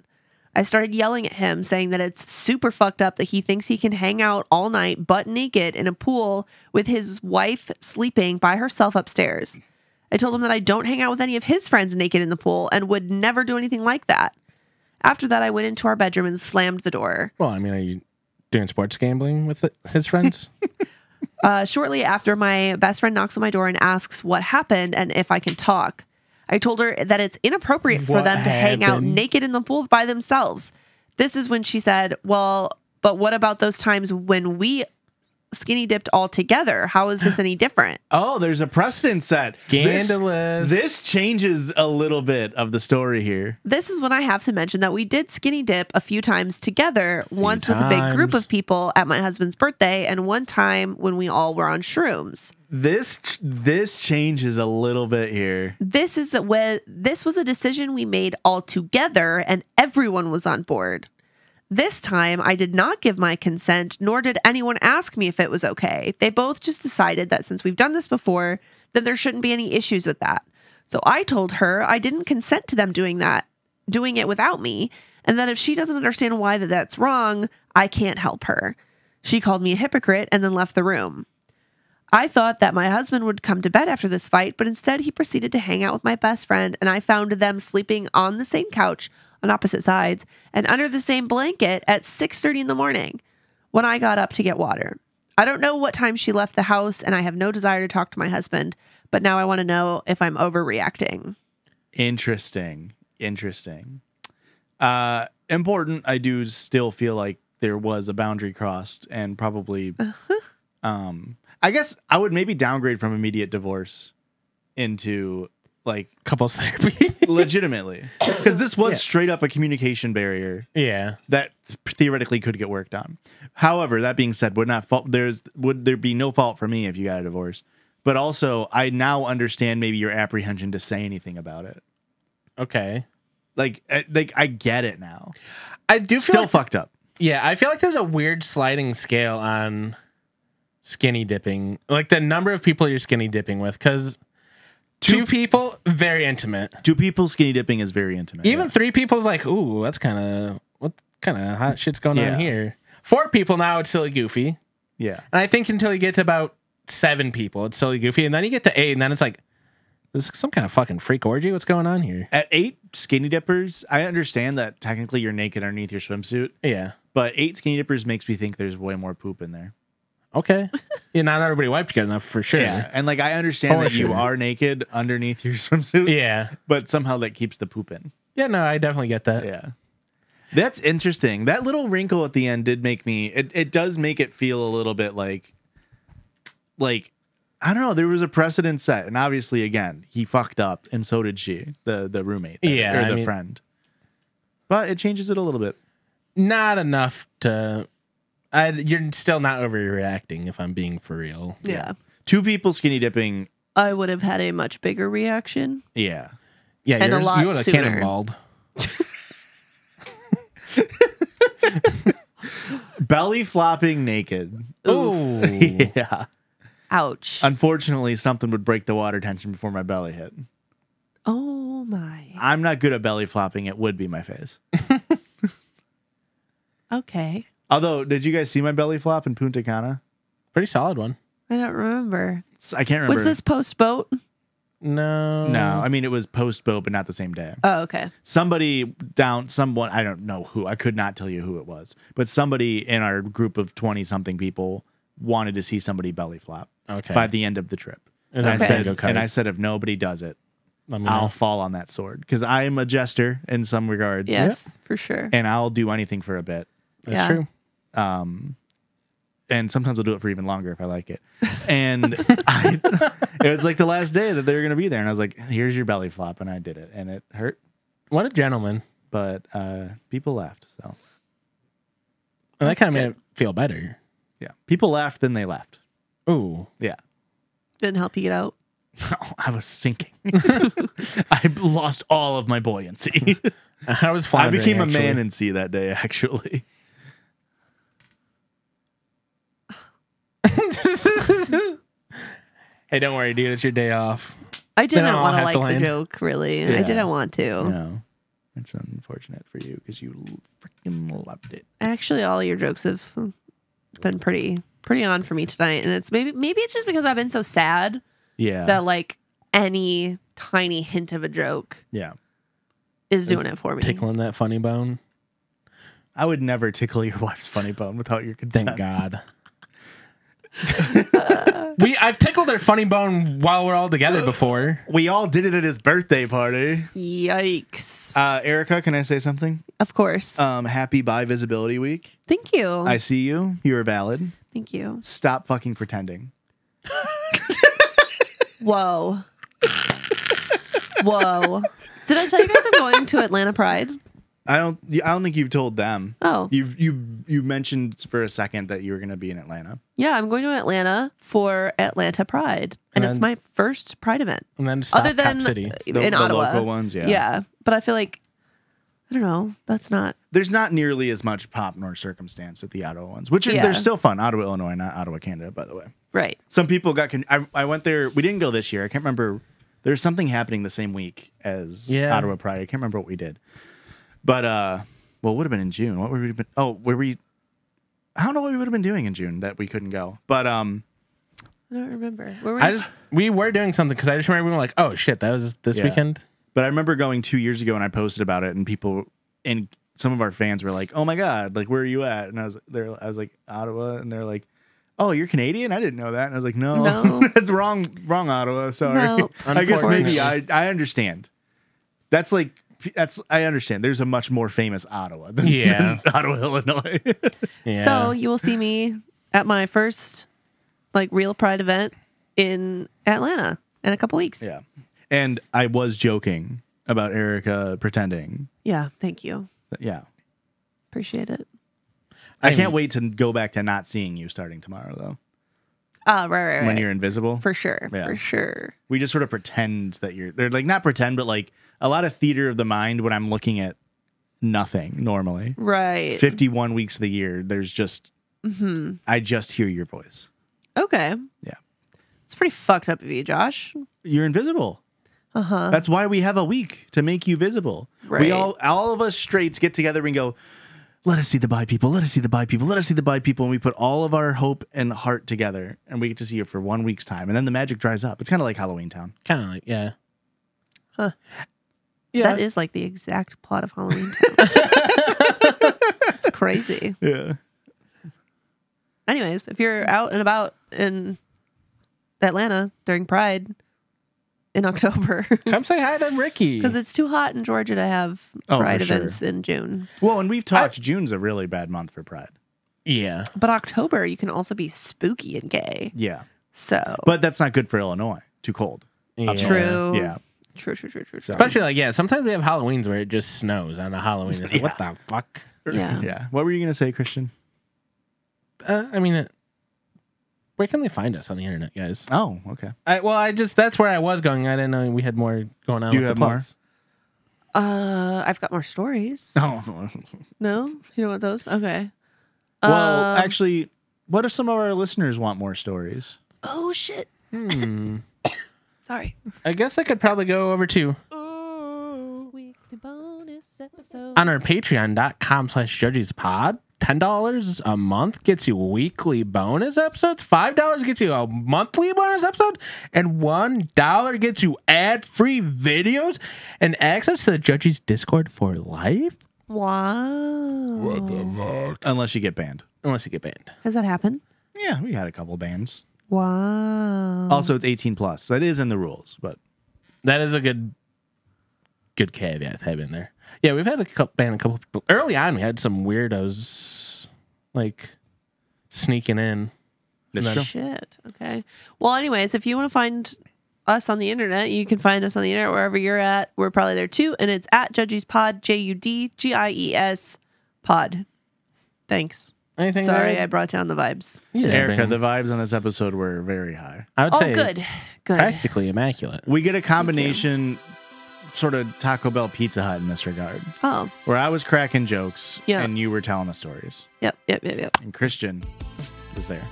I started yelling at him, saying that it's super fucked up that he thinks he can hang out all night butt naked in a pool with his wife sleeping by herself upstairs. I told him that I don't hang out with any of his friends naked in the pool and would never do anything like that. After that, I went into our bedroom and slammed the door. Well, I mean, are you doing sports gambling with his friends. Shortly after, my best friend knocks on my door and asks what happened and if I can talk. I told her that it's inappropriate for What them to hang out happened? naked in the pool by themselves. This is when she said, well, but what about those times when we skinny dipped all together? How is this any different? Oh, there's a precedent set. Scandalous. This changes a little bit of the story here. This is when I have to mention that we did skinny dip a few times together, once with a big group times. of people at my husband's birthday, and one time when we all were on shrooms. This changes a little bit here. This was a decision we made all together, and everyone was on board. This time, I did not give my consent, nor did anyone ask me if it was okay. They both just decided that since we've done this before, then there shouldn't be any issues with that. So I told her I didn't consent to them doing it without me, and that if she doesn't understand why that's wrong, I can't help her. She called me a hypocrite and then left the room. I thought that my husband would come to bed after this fight, but instead he proceeded to hang out with my best friend, and I found them sleeping on the same couch on opposite sides and under the same blanket at 6:30 in the morning when I got up to get water. I don't know what time she left the house, and I have no desire to talk to my husband, but now I want to know if I'm overreacting. Interesting. Important. I do still feel like there was a boundary crossed, and probably I guess I would maybe downgrade from immediate divorce into like Couples therapy. legitimately, because this was straight up a communication barrier Yeah. that theoretically could get worked on. However, that being said, would there be no fault for me if you got a divorce? But also, I now understand maybe your apprehension to say anything about it. Okay. Like I get it now. I do feel Still like, fucked up. yeah, I feel like there's a weird sliding scale on skinny dipping. Like the number of people you're skinny dipping with, because two people, very intimate. Two people skinny dipping is very intimate. Even yeah. three people's like, ooh, that's what kind of hot shit's going Yeah. on here. Four people now, it's silly goofy. Yeah. And I think until you get to about 7 people, it's silly goofy. And then you get to 8, and then it's like, this is some kind of fucking freak orgy. What's going on here? At 8 skinny dippers, I understand that technically you're naked underneath your swimsuit, Yeah. but 8 skinny dippers makes me think there's way more poop in there. Okay. Yeah, not everybody wiped good enough for sure. Yeah. And like I understand For that you sure. are naked underneath your swimsuit. Yeah. But somehow that keeps the poop in. Yeah, no, I definitely get that. Yeah. That's interesting. That little wrinkle at the end did make me it does make it feel a little bit like I don't know, there was a precedent set, and obviously again, he fucked up and so did she, the roommate there, Yeah, or I the mean- friend. But it changes it a little bit. Not enough to... you're still not overreacting, if I'm being for real. Yeah. 2 people skinny dipping, I would have had a much bigger reaction. yeah. Yeah, And a lot you would have sooner. cannonballed. Belly flopping naked. Ooh. Yeah. Ouch. Unfortunately, something would break the water tension before my belly hit. Oh my. I'm not good at belly flopping. It would be my face. Okay. Although, did you guys see my belly flop in Punta Cana? Pretty solid one. I don't remember. I can't remember. Was this post boat? No. No, I mean, it was post boat, but not the same day. Oh, okay. Someone, I don't know who, I could not tell you who it was, but somebody in our group of 20 something people wanted to see somebody belly flop Okay. by the end of the trip. Is And that I said, bingo card? and I said, if nobody does it, Let me I'll know. fall on that sword because I am a jester in some regards. Yes, for sure. And I'll do anything for a bit. That's Yeah. true. And sometimes I'll do it for even longer if I like it. And it was like the last day that they were going to be there. And I was like, here's your belly flop. And I did it. And it hurt, What a gentleman. but people laughed. So, And that kind of good. made it feel better. yeah. People laughed, then they left. Ooh. Yeah. Didn't help you get out. I was sinking. I lost all of my buoyancy. I was I floundering, became a actually. man in sea that day, actually. Hey, don't worry, dude. It's your day off. I didn't all want to have like to the land. joke, really. Yeah. I didn't want to. No. It's unfortunate for you because you freaking loved it. Actually, all your jokes have been pretty on for me tonight, and it's maybe it's just because I've been so sad Yeah. that like any tiny hint of a joke Yeah. is doing it for me. Tickling that funny bone. I would never tickle your wife's funny bone without your consent. Thank God. I've tickled her funny bone while we're all together before. We all did it at his birthday party. Yikes. Erica, can I say something? Of course. Happy Bi Visibility Week. Thank you. I see you. You are valid. Thank you. Stop fucking pretending. Whoa. Whoa. Did I tell you guys I'm going to Atlanta Pride? I don't think you've told them. Oh. You mentioned for a second that you were going to be in Atlanta. Yeah, I'm going to Atlanta for Atlanta Pride. And it's my first Pride event. And then stop Other than Cap City. in Ottawa. The local ones, yeah. Yeah. But I feel like, I don't know, that's not. There's not nearly as much pop nor circumstance at the Ottawa ones, which Yeah. they're still fun. Ottawa, Illinois, not Ottawa, Canada, by the way. Right. Some people got... I went there. We didn't go this year. I can't remember. There's something happening the same week as Ottawa Pride. I can't remember what we did. But, well, it would have been in June. What would we have been? Oh, I don't know what we would have been doing in June that we couldn't go. But, I don't remember. Were we? We were doing something because I just remember we were like, oh shit, that was this weekend. But I remember going 2 years ago and I posted about it, and people and some of our fans were like, "Oh my god, like where are you at?" And I was like, "Ottawa," and they're like, "Oh, you're Canadian? I didn't know that." And I was like, "No, that's wrong, Ottawa. Sorry." No. I guess maybe Unfortunately. I understand. I understand. There's a much more famous Ottawa than Ottawa, Illinois. Yeah. So you will see me at my first like real Pride event in Atlanta in a couple weeks. Yeah. And I was joking about Erika pretending. Yeah, thank you. Yeah. Appreciate it. I can't wait to go back to not seeing you starting tomorrow, though. Oh, right. When you're invisible. For sure. Yeah. For sure. We just sort of pretend that they're like, not pretend, but like a lot of theater of the mind when I'm looking at nothing normally. Right. 51 weeks of the year, there's just, I just hear your voice. Okay. Yeah. It's pretty fucked up of you, Josh. You're invisible. Uh-huh. That's why we have a week to make you visible. Right. We all of us straights get together and go, let us see the bi people. Let us see the bi people. Let us see the bi people. And we put all of our hope and heart together, and we get to see you for 1 week's time. And then the magic dries up. It's kind of like Halloween Town. Kind of like, yeah. Huh. Yeah. That is like the exact plot of Halloween Town. It's crazy. Yeah. Anyways, if you're out and about in Atlanta during Pride in October, Come say hi to Ricky. because it's too hot in Georgia to have Pride for sure. events in June. Well, and we've talked, June's a really bad month for Pride. Yeah. But October, you can also be spooky and gay. Yeah. So, But that's not good for Illinois. Too cold. Yeah. true. Yeah. True. So, Especially like, yeah, sometimes we have Halloweens where it just snows on a Halloween. It's like, what the fuck? Yeah. Yeah. What were you going to say, Christian? I mean, where can they find us on the internet, guys? Oh, okay. That's where I was going. I didn't know we had more going on. Do you with have the more? plugs. I've got more stories. Oh. No? You don't want those? Okay. Well, actually, what if some of our listeners want more stories? Oh, shit. Sorry. I guess I could probably go over to Weekly bonus episode. on our patreon.com/judgiespod. $10 a month gets you weekly bonus episodes. $5 gets you a monthly bonus episode. And $1 gets you ad-free videos and access to the Judgies Discord for life. Wow. Unless you get banned. Unless you get banned. Has that happened? Yeah, we had a couple bans. Wow. Also, it's 18 plus. That is in the rules, but That is a good caveat to have in there. Yeah, we've had a couple people. Early on, we had some weirdos like sneaking in. that's true. Shit. Okay. Well, anyways, if you want to find us on the internet, you can find us on the internet wherever you're at. We're probably there too. And it's at Judgies Pod, JUDGIES pod. Thanks. Anything Sorry, there? I brought down the vibes. You did Erica, everything. the vibes on this episode were very high. I would Oh, say good. Good. practically immaculate. We get a combination sort of Taco Bell Pizza Hut in this regard, Oh, where I was cracking jokes Yeah. and you were telling the stories. yep. And Christian was there.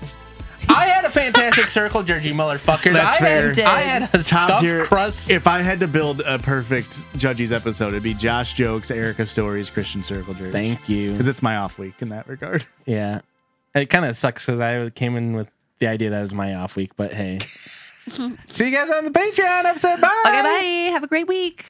I had a fantastic Circle Jerdge, motherfuckers. That's fair. I had a Top stuffed tier. crust. If I had to build a perfect Judgies episode, it'd be Josh jokes, Erica stories, Christian Circle Jerdge. Thank you. Because it's my off week in that regard. Yeah. It kind of sucks because I came in with the idea that it was my off week, but hey. See you guys on the Patreon episode. Bye. Okay, bye. Have a great week.